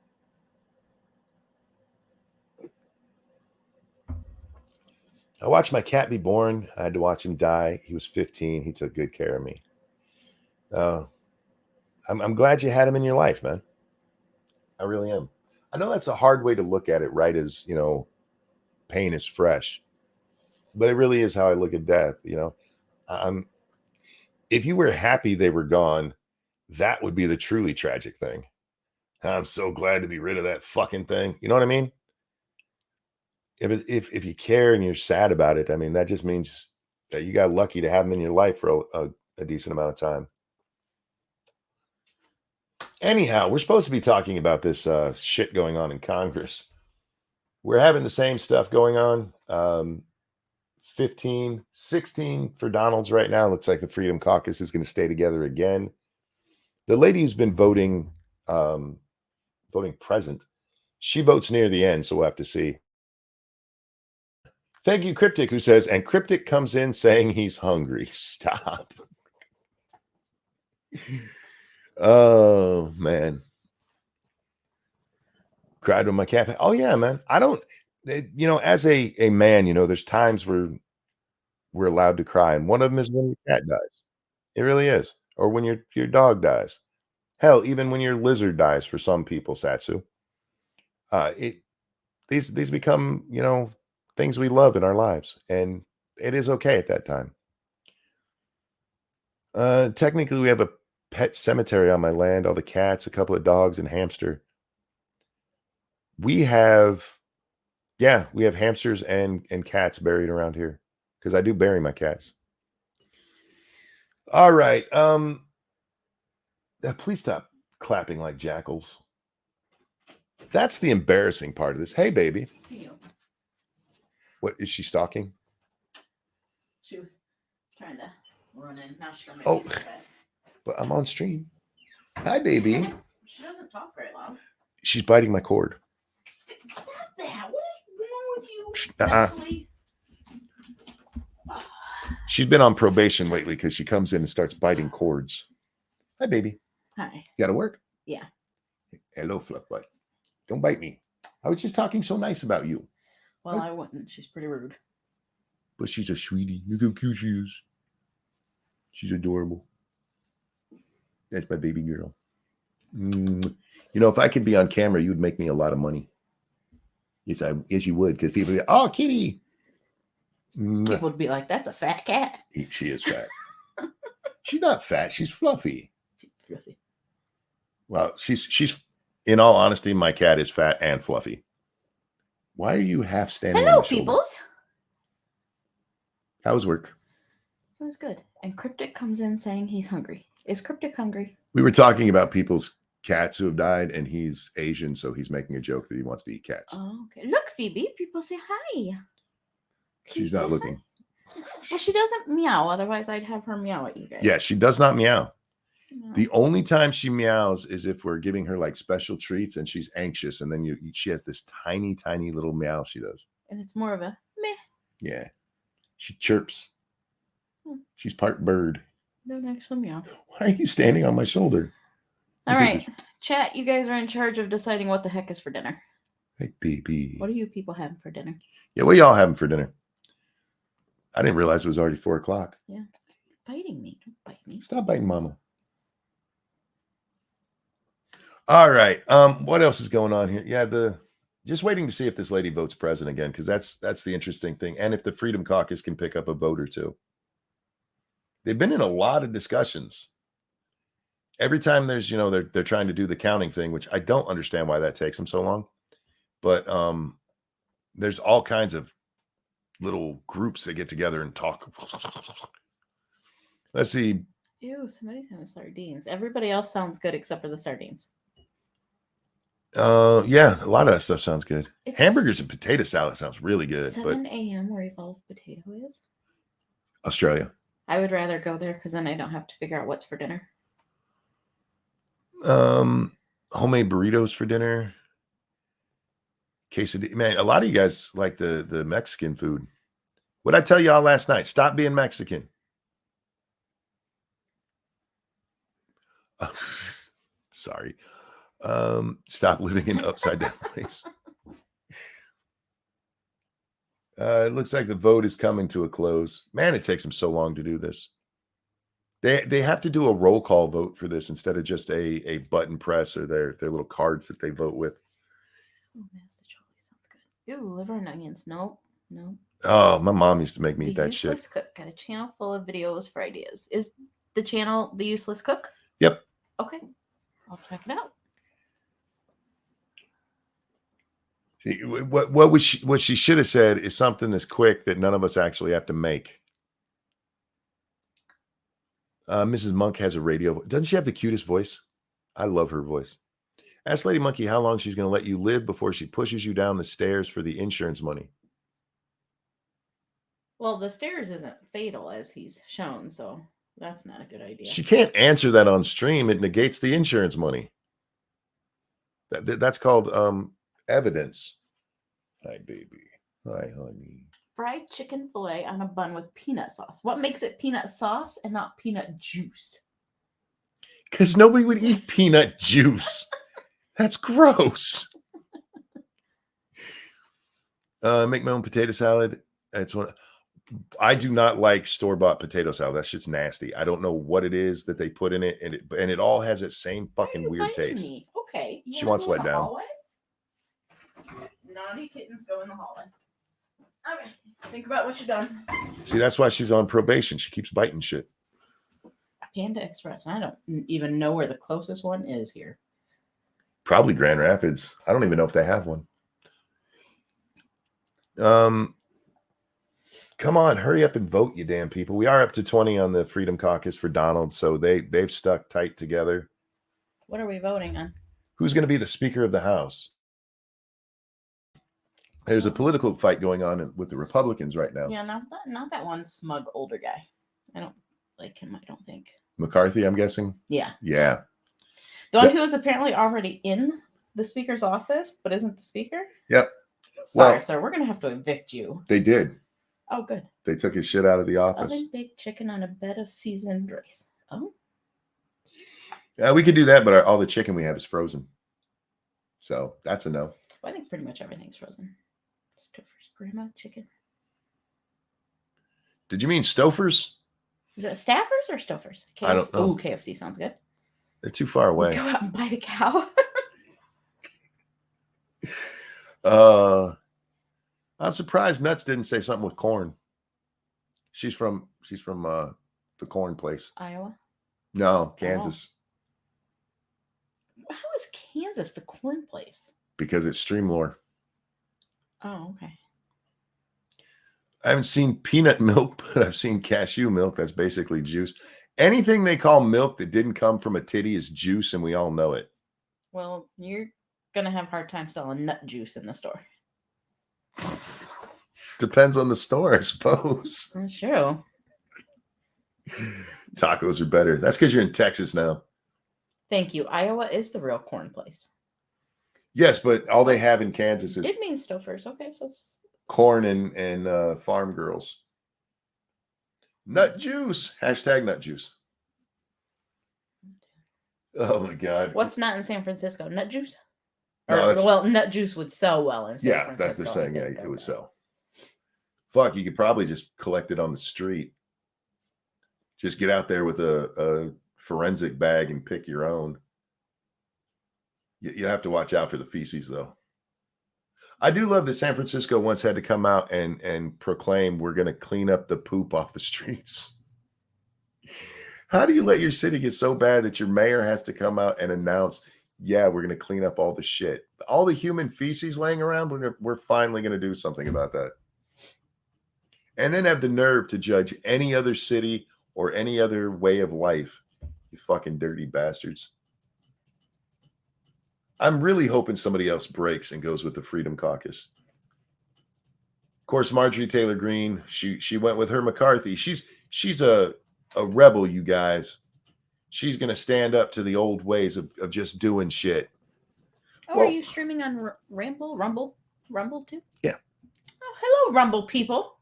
[SPEAKER 1] I watched my cat be born. I had to watch him die. He was 15. He took good care of me. I'm glad you had him in your life, man. I really am. I know that's a hard way to look at it, right? As, pain is fresh. But it really is how I look at death, if you were happy they were gone, that would be the truly tragic thing. I'm so glad to be rid of that fucking thing. You know what I mean? If you care and you're sad about it, I mean, that just means that you got lucky to have them in your life for a decent amount of time. Anyhow, we're supposed to be talking about this shit going on in Congress. We're having the same stuff going on. 15, 16 for Donalds right now. Looks like the Freedom Caucus is going to stay together again. The lady who's been voting present, she votes near the end, so we'll have to see. Thank you, Cryptic, who says, and Cryptic comes in saying he's hungry. Stop. Oh, man. Cried with my cat. Oh, yeah, man. I don't, as a man, there's times where we're allowed to cry. And one of them is when your cat dies. It really is. Or when your dog dies. Hell, even when your lizard dies for some people, Satsu. These become, things we love in our lives. And it is okay at that time. Technically, we have a pet cemetery on my land. All the cats, a couple of dogs, and hamster. We have hamsters and cats buried around here because I do bury my cats. All right. Please stop clapping like jackals. That's the embarrassing part of this. Hey, baby.
[SPEAKER 2] Hey.
[SPEAKER 1] What is she stalking?
[SPEAKER 2] She was trying to run in. Now she's gonna
[SPEAKER 1] make bed. But I'm on stream. Hi, baby.
[SPEAKER 2] She doesn't talk very loud.
[SPEAKER 1] She's biting my cord.
[SPEAKER 2] Stop that. What is wrong with you?
[SPEAKER 1] She's been on probation lately because she comes in and starts biting cords. Hi, baby.
[SPEAKER 2] Hi.
[SPEAKER 1] You gotta work?
[SPEAKER 2] Yeah.
[SPEAKER 1] Hello, Fluff Butt. Don't bite me. I was just talking so nice about you.
[SPEAKER 2] Well, I wouldn't. She's pretty rude.
[SPEAKER 1] But she's a sweetie. Look how cute she is. She's adorable. That's my baby girl. If I could be on camera, you would make me a lot of money. Yes, you would, because people would be, oh, kitty.
[SPEAKER 2] People would be like, that's a fat cat.
[SPEAKER 1] She is fat. She's not fat. She's fluffy.
[SPEAKER 2] She's fluffy.
[SPEAKER 1] Well, she's. In all honesty, my cat is fat and fluffy. Why are you half standing?
[SPEAKER 2] Hello, peoples.
[SPEAKER 1] How was work?
[SPEAKER 2] It was good. And Cryptic comes in saying he's hungry. Is Cryptic hungry? We
[SPEAKER 1] were talking about people's cats who have died, and he's Asian, so he's making a joke that he wants to eat cats.
[SPEAKER 2] Oh, okay. Look, Phoebe, people say hi.
[SPEAKER 1] She's not looking.
[SPEAKER 2] Well, she doesn't meow. Otherwise, I'd have her meow at you guys.
[SPEAKER 1] Yeah, she does not meow. No. The only time she meows is if we're giving her like special treats and she's anxious, and then she has this tiny, tiny little meow she does.
[SPEAKER 2] And it's more of a meh.
[SPEAKER 1] Yeah. She chirps. She's part bird.
[SPEAKER 2] Don't actually meow.
[SPEAKER 1] Why are you standing on my shoulder?
[SPEAKER 2] All right. Chat, you guys are in charge of deciding what the heck is for dinner.
[SPEAKER 1] Hey, baby.
[SPEAKER 2] What are you people having for dinner?
[SPEAKER 1] Yeah, what are y'all having for dinner? I didn't realize it was already 4 o'clock.
[SPEAKER 2] Yeah. Biting me. Don't bite me.
[SPEAKER 1] Stop biting mama. All right. What else is going on here? Yeah, just waiting to see if this lady votes president again, because that's the interesting thing. And if the Freedom Caucus can pick up a vote or two. They've been in a lot of discussions. Every time there's, they're trying to do the counting thing, which I don't understand why that takes them so long. But there's all kinds of little groups that get together and talk. Let's see.
[SPEAKER 2] Ew, somebody's having sardines. Everybody else sounds good except for the sardines.
[SPEAKER 1] Yeah, a lot of that stuff sounds good. Hamburgers and potato salad sounds really good.
[SPEAKER 2] 7 a.m. where Evolved Potato is?
[SPEAKER 1] Australia.
[SPEAKER 2] I would rather go there because then I don't have to figure out what's for dinner.
[SPEAKER 1] Homemade burritos for dinner. Quesadilla. Man, a lot of you guys like the Mexican food. What'd I tell y'all last night? Stop being Mexican. Sorry. Stop living in upside down place. It looks like the vote is coming to a close. Man, it takes them so long to do this. They have to do a roll call vote for this instead of just a button press or their little cards that they vote with.
[SPEAKER 2] Oh, master chili sounds good. Ooh, liver and onions. Nope.
[SPEAKER 1] Oh, my mom used to make me eat
[SPEAKER 2] The
[SPEAKER 1] that shit.
[SPEAKER 2] Useless Cook got a channel full of videos for ideas. Is the channel The Useless Cook?
[SPEAKER 1] Yep.
[SPEAKER 2] Okay, I'll check it out.
[SPEAKER 1] What she should have said is something that's quick that none of us actually have to make. Mrs. Monk has a radio. Doesn't she have the cutest voice? I love her voice. Ask Lady Monkey how long she's going to let you live before she pushes you down the stairs for the insurance money.
[SPEAKER 2] Well, the stairs isn't fatal as he's shown, so that's not a good idea.
[SPEAKER 1] She can't answer that on stream. It negates the insurance money. That's called evidence. Hi, baby. Hi, honey.
[SPEAKER 2] Fried chicken fillet on a bun with peanut sauce. What makes it peanut sauce and not peanut juice?
[SPEAKER 1] Because nobody would eat peanut juice. That's gross. Make my own potato salad. It's one. I do not like store-bought potato salad. That shit's nasty. I don't know what it is that they put in it, and it all has that same fucking weird taste.
[SPEAKER 2] Me? Okay.
[SPEAKER 1] She wants let down.
[SPEAKER 2] Hallway? Naughty kittens go in the hallway. Okay. Think about what you've done.
[SPEAKER 1] See, that's why she's on probation. She keeps biting shit.
[SPEAKER 2] Panda Express. I don't even know where the closest one is here.
[SPEAKER 1] Probably Grand Rapids. I don't even know if they have one. Come on, hurry up and vote, you damn people. We are up to 20 on the Freedom Caucus for Donald, so they've stuck tight together.
[SPEAKER 2] What are we voting on?
[SPEAKER 1] Who's going to be the Speaker of the House? There's a political fight going on with the Republicans right now.
[SPEAKER 2] Yeah, not that one smug older guy. I don't like him, I don't think.
[SPEAKER 1] McCarthy, I'm guessing?
[SPEAKER 2] Yeah.
[SPEAKER 1] Yeah.
[SPEAKER 2] The one who is apparently already in the Speaker's office, but isn't the Speaker?
[SPEAKER 1] Yep.
[SPEAKER 2] Sorry, sir. We're going to have to evict you.
[SPEAKER 1] They did.
[SPEAKER 2] Oh, good.
[SPEAKER 1] They took his shit out of the office.
[SPEAKER 2] Oven baked chicken on a bed of seasoned rice. Oh.
[SPEAKER 1] We could do that, but all the chicken we have is frozen. So that's a no.
[SPEAKER 2] Well, I think pretty much everything's frozen. Stouffer's grandma chicken.
[SPEAKER 1] Did you mean Stofers?
[SPEAKER 2] Is it Staffers or Stouffer's? KFC.
[SPEAKER 1] I don't know.
[SPEAKER 2] Ooh, KFC sounds good.
[SPEAKER 1] They're too far away.
[SPEAKER 2] Go out and bite a cow.
[SPEAKER 1] I'm surprised Nuts didn't say something with corn. She's from the corn place.
[SPEAKER 2] Iowa?
[SPEAKER 1] No, Kansas.
[SPEAKER 2] How is Kansas the corn place?
[SPEAKER 1] Because it's stream lore.
[SPEAKER 2] Oh, okay.
[SPEAKER 1] I haven't seen peanut milk, but I've seen cashew milk. That's basically juice. Anything they call milk that didn't come from a titty is juice, and we all know it.
[SPEAKER 2] Well, you're going to have a hard time selling nut juice in the store.
[SPEAKER 1] Depends on the store, I suppose.
[SPEAKER 2] That's true.
[SPEAKER 1] Tacos are better. That's because you're in Texas now.
[SPEAKER 2] Thank you. Iowa is the real corn place.
[SPEAKER 1] Yes, but all they have in Kansas is
[SPEAKER 2] It means Stouffer's. Okay, so
[SPEAKER 1] corn and farm girls. Nut juice. Hashtag nut juice. Oh my God.
[SPEAKER 2] What's not in San Francisco? Nut juice?
[SPEAKER 1] No,
[SPEAKER 2] well, nut juice would sell well in San Francisco.
[SPEAKER 1] Yeah, that's they're saying. Yeah, it would sell. Fuck, you could probably just collect it on the street. Just get out there with a forensic bag and pick your own. You have to watch out for the feces, though. I do love that San Francisco once had to come out and proclaim we're going to clean up the poop off the streets. How do you let your city get so bad that your mayor has to come out and announce, yeah, we're going to clean up all the shit, all the human feces laying around? We're finally going to do something about that. And then have the nerve to judge any other city or any other way of life. You fucking dirty bastards. I'm really hoping somebody else breaks and goes with the Freedom Caucus. Of course, Marjorie Taylor Greene, she went with her McCarthy. She's a rebel, you guys. She's going to stand up to the old ways of just doing shit.
[SPEAKER 2] Oh, well, are you streaming on Rumble too?
[SPEAKER 1] Yeah.
[SPEAKER 2] Oh, hello, Rumble people.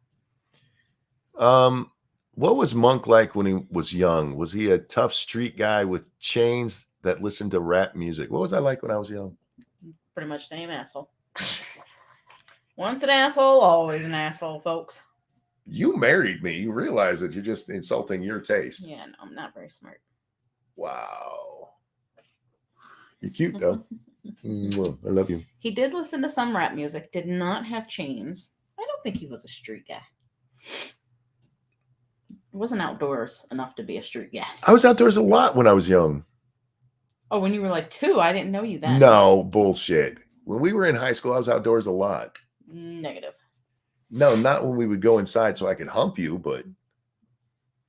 [SPEAKER 1] What was Monk like when he was young? Was he a tough street guy with chains that listened to rap music? What was I like when I was young?
[SPEAKER 2] Pretty much same asshole. Once an asshole, always an asshole, folks.
[SPEAKER 1] You married me. You realize that you're just insulting your taste.
[SPEAKER 2] Yeah, no, I'm not very smart.
[SPEAKER 1] Wow. You're cute, though. I love you.
[SPEAKER 2] He did listen to some rap music, did not have chains. I don't think he was a street guy. He wasn't outdoors enough to be a street guy.
[SPEAKER 1] I was outdoors a lot when I was young.
[SPEAKER 2] Oh, when you were like 2, I didn't know you then.
[SPEAKER 1] No, bullshit. When we were in high school, I was outdoors a lot.
[SPEAKER 2] Negative.
[SPEAKER 1] No, not when we would go inside so I could hump you, but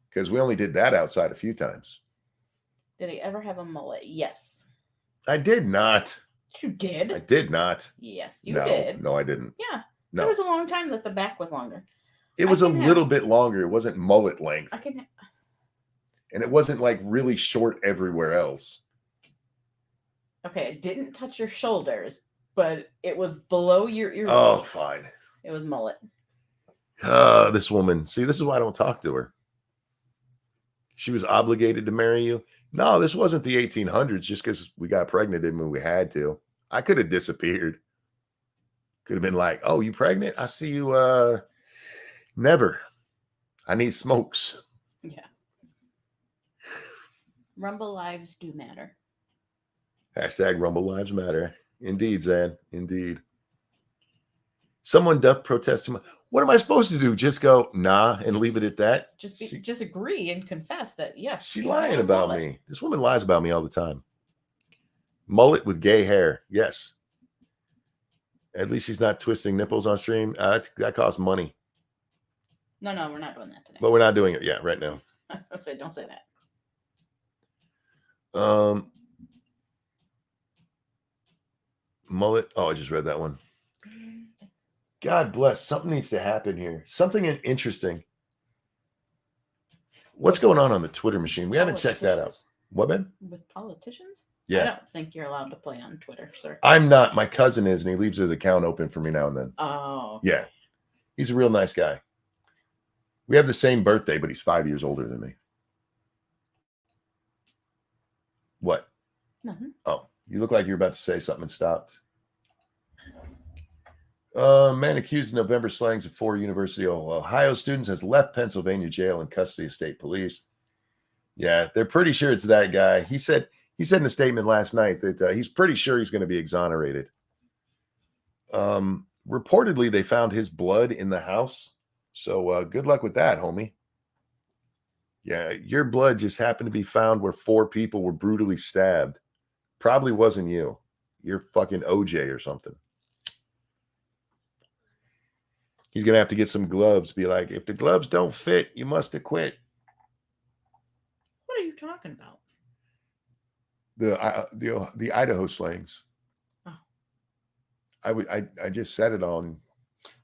[SPEAKER 1] because we only did that outside a few times.
[SPEAKER 2] Did he ever have a mullet? Yes.
[SPEAKER 1] I did not.
[SPEAKER 2] You did?
[SPEAKER 1] I did not.
[SPEAKER 2] Yes, you did.
[SPEAKER 1] No, I didn't.
[SPEAKER 2] Yeah.
[SPEAKER 1] No.
[SPEAKER 2] There was a long time that the back was longer.
[SPEAKER 1] It was a little bit longer. It wasn't mullet length. And it wasn't like really short everywhere else.
[SPEAKER 2] Okay, it didn't touch your shoulders, but it was below your earlobes.
[SPEAKER 1] Oh, fine.
[SPEAKER 2] It was mullet.
[SPEAKER 1] This woman. See, this is why I don't talk to her. She was obligated to marry you. No, this wasn't the 1800s just because we got pregnant when we had to. I could have disappeared. Could have been like, oh, you pregnant? I see you. Never. I need smokes.
[SPEAKER 2] Yeah. Rumble lives do matter.
[SPEAKER 1] Hashtag Rumble Lives Matter. Indeed, Zan. Indeed. Someone doth protest too much. What am I supposed to do? Just go, nah, and leave it at that?
[SPEAKER 2] Just agree and confess that, yes.
[SPEAKER 1] She's lying about me. This woman lies about me all the time. Mullet with gay hair. Yes. At least she's not twisting nipples on stream. That costs money.
[SPEAKER 2] No, we're not doing that today.
[SPEAKER 1] But we're not doing it yet, right now.
[SPEAKER 2] I was going to say, don't say that.
[SPEAKER 1] Mullet. Oh, I just read that one. God bless. Something needs to happen here. Something interesting. What's going on the Twitter machine? We haven't checked that out. What, man?
[SPEAKER 2] With politicians?
[SPEAKER 1] Yeah.
[SPEAKER 2] I don't think you're allowed to play on Twitter, sir.
[SPEAKER 1] I'm not. My cousin is, and he leaves his account open for me now and then.
[SPEAKER 2] Oh.
[SPEAKER 1] Yeah. He's a real nice guy. We have the same birthday, but he's 5 years older than me. What?
[SPEAKER 2] Nothing.
[SPEAKER 1] Oh, you look like you're about to say something and stopped. Man accused of November slayings of 4 University of Ohio students has left Pennsylvania jail in custody of state police. Yeah, they're pretty sure it's that guy. He said in a statement last night that he's pretty sure he's going to be exonerated. Reportedly, they found his blood in the house. So good luck with that, homie. Yeah, your blood just happened to be found where 4 people were brutally stabbed. Probably wasn't you. You're fucking OJ or something. He's going to have to get some gloves. Be like, if the gloves don't fit, you must have quit.
[SPEAKER 2] What are you talking about?
[SPEAKER 1] The Idaho slayings.
[SPEAKER 2] Oh.
[SPEAKER 1] I just said it on.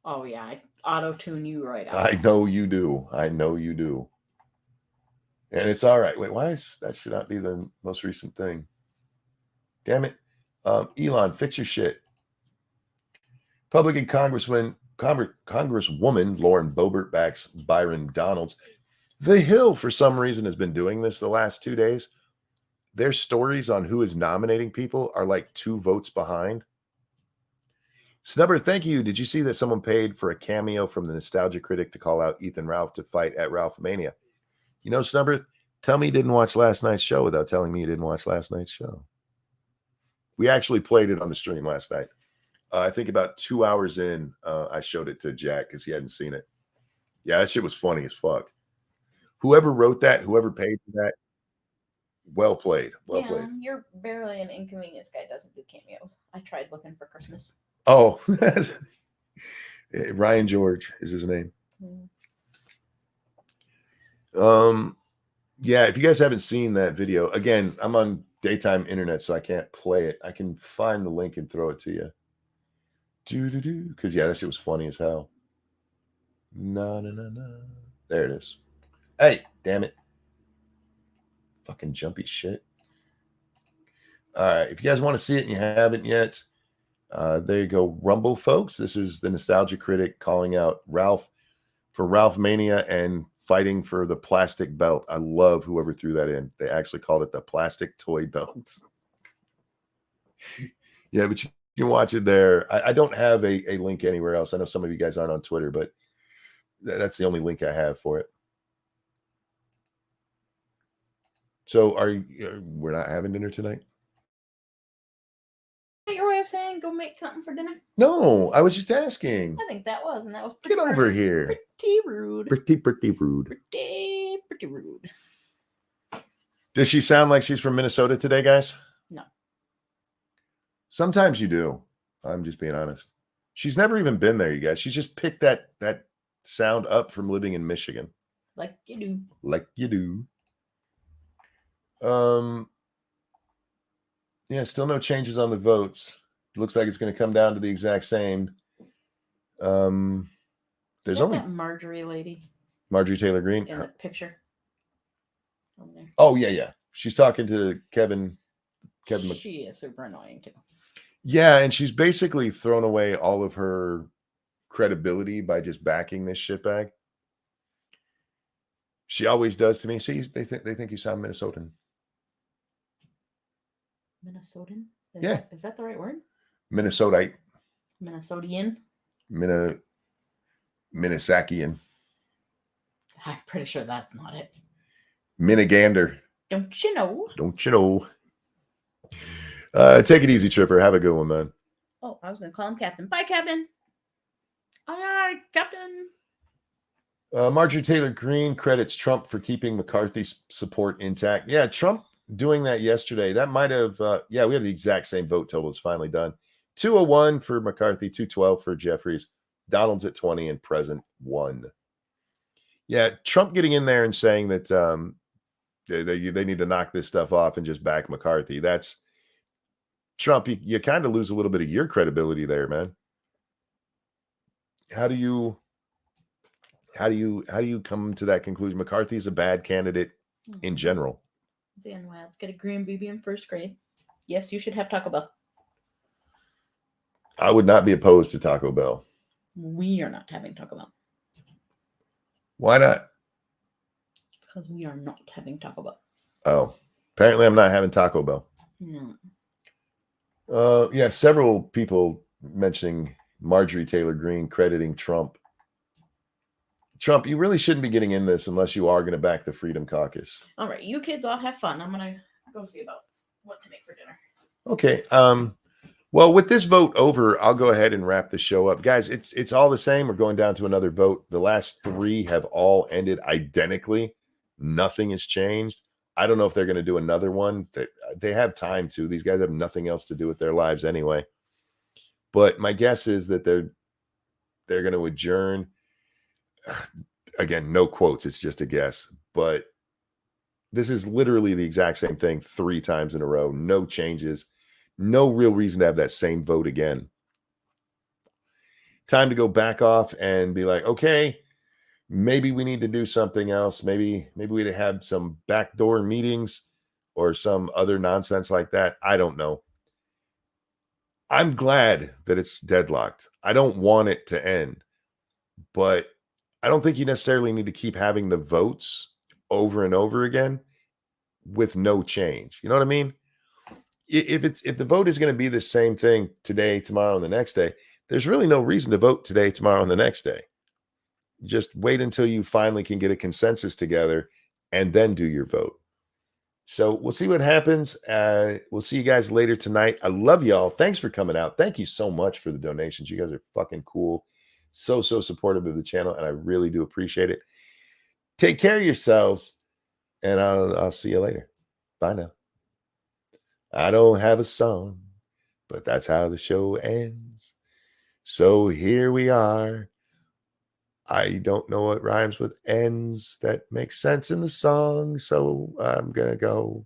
[SPEAKER 2] Oh, yeah. I auto-tune you right out.
[SPEAKER 1] I know you do. I know you do. And it's all right. Wait, why is that should not be the most recent thing? Damn it. Elon, fix your shit. Republican Congresswoman Lauren Bobert backs Byron Donalds. The Hill, for some reason, has been doing this the last 2 days. Their stories on who is nominating people are like 2 votes behind. Snubber, thank you. Did you see that someone paid for a cameo from the Nostalgia Critic to call out Ethan Ralph to fight at Ralph Mania? You know, Snubber, tell me you didn't watch last night's show without telling me you didn't watch last night's show. We actually played it on the stream last night. I think about 2 hours in, I showed it to Jack because he hadn't seen it. Yeah, that shit was funny as fuck. Whoever wrote that, whoever paid for that, well played. Well played.
[SPEAKER 2] You're barely an inconvenience guy. Doesn't do cameos. I tried looking for Christmas.
[SPEAKER 1] Oh, Ryan George is his name. Yeah, if you guys haven't seen that video, again, I'm on daytime internet, so I can't play it. I can find the link and throw it to you. Because yeah, that shit was funny as hell. No. There it is. Hey, damn it. Fucking jumpy shit. All right, if you guys want to see it and you haven't yet, there you go. Rumble, folks. This is the Nostalgia Critic calling out Ralph for Ralph Mania and fighting for the plastic belt. I love whoever threw that in. They actually called it the plastic toy belt. Yeah, but you can watch it there. I don't have a link anywhere else. I know some of you guys aren't on Twitter, but that's the only link I have for it. So we're not having dinner tonight?
[SPEAKER 2] Your way of saying go make something for dinner?
[SPEAKER 1] No, I was just asking.
[SPEAKER 2] I think that was, and that was
[SPEAKER 1] Get over here.
[SPEAKER 2] Pretty rude.
[SPEAKER 1] Pretty rude.
[SPEAKER 2] Pretty rude.
[SPEAKER 1] Does she sound like she's from Minnesota today, guys?
[SPEAKER 2] No.
[SPEAKER 1] Sometimes you do. I'm just being honest. She's never even been there, you guys. She's just picked that sound up from living in Michigan.
[SPEAKER 2] Like you do.
[SPEAKER 1] Like you do. Yeah, still no changes on the votes. Looks like it's going to come down to the exact same. There's only
[SPEAKER 2] that Marjorie lady.
[SPEAKER 1] Marjorie Taylor Greene
[SPEAKER 2] in the picture.
[SPEAKER 1] Oh yeah. She's talking to Kevin.
[SPEAKER 2] She is super annoying too.
[SPEAKER 1] Yeah, and she's basically thrown away all of her credibility by just backing this shitbag. She always does to me. See, they think you sound Minnesotan.
[SPEAKER 2] Minnesotan?
[SPEAKER 1] Yeah.
[SPEAKER 2] Is that the right word?
[SPEAKER 1] Minnesotite.
[SPEAKER 2] Minnesotian?
[SPEAKER 1] Minnesakian.
[SPEAKER 2] I'm pretty sure that's not it.
[SPEAKER 1] Minnegander.
[SPEAKER 2] Don't you know?
[SPEAKER 1] Don't you know? Take it easy, Tripper. Have a good one, man.
[SPEAKER 2] Oh, I was going to call him Captain. Bye, Captain. Aye, Captain.
[SPEAKER 1] Marjorie Taylor Greene credits Trump for keeping McCarthy's support intact. Yeah, Trump doing that yesterday. That might have, we have the exact same vote total. It's finally done. 201 for McCarthy, 212 for Jeffries, Donalds at 20, and Present 1. Yeah, Trump getting in there and saying that they need to knock this stuff off and just back McCarthy. That's Trump. You kind of lose a little bit of your credibility there, man. How do you come to that conclusion? McCarthy's a bad candidate in general.
[SPEAKER 2] Zan Wilds get a green BB in first grade. Yes, you should have Taco Bell.
[SPEAKER 1] I would not be opposed to Taco Bell.
[SPEAKER 2] We are not having Taco Bell.
[SPEAKER 1] Why not?
[SPEAKER 2] Because we are not having Taco Bell.
[SPEAKER 1] Oh, apparently I'm not having Taco Bell.
[SPEAKER 2] No.
[SPEAKER 1] Yeah, several people mentioning Marjorie Taylor Greene crediting Trump. Trump, you really shouldn't be getting in this unless you are going to back the Freedom Caucus.
[SPEAKER 2] All right, you kids all have fun. I'm going to go see about what to make for dinner.
[SPEAKER 1] Okay. Well, with this vote over, I'll go ahead and wrap the show up. Guys, it's all the same. We're going down to another vote. The last 3 have all ended identically. Nothing has changed. I don't know if they're going to do another one. They have time to. These guys have nothing else to do with their lives anyway. But my guess is that they're going to adjourn. Again, no quotes. It's just a guess. But this is literally the exact same thing 3 times in a row. No changes. No real reason to have that same vote again. Time to go back off and be like, okay, maybe we need to do something else. Maybe we'd have some backdoor meetings or some other nonsense like that. I don't know. I'm glad that it's deadlocked. I don't want it to end, but I don't think you necessarily need to keep having the votes over and over again with no change. You know what I mean? If the vote is going to be the same thing today, tomorrow, and the next day, there's really no reason to vote today, tomorrow, and the next day. Just wait until you finally can get a consensus together and then do your vote. So we'll see what happens. We'll see you guys later tonight. I love y'all. Thanks for coming out. Thank you so much for the donations. You guys are fucking cool. So supportive of the channel, and I really do appreciate it. Take care of yourselves, and I'll see you later. Bye now. I don't have a song, but that's how the show ends. So here we are. I don't know what rhymes with ends that makes sense in the song, so I'm going to go.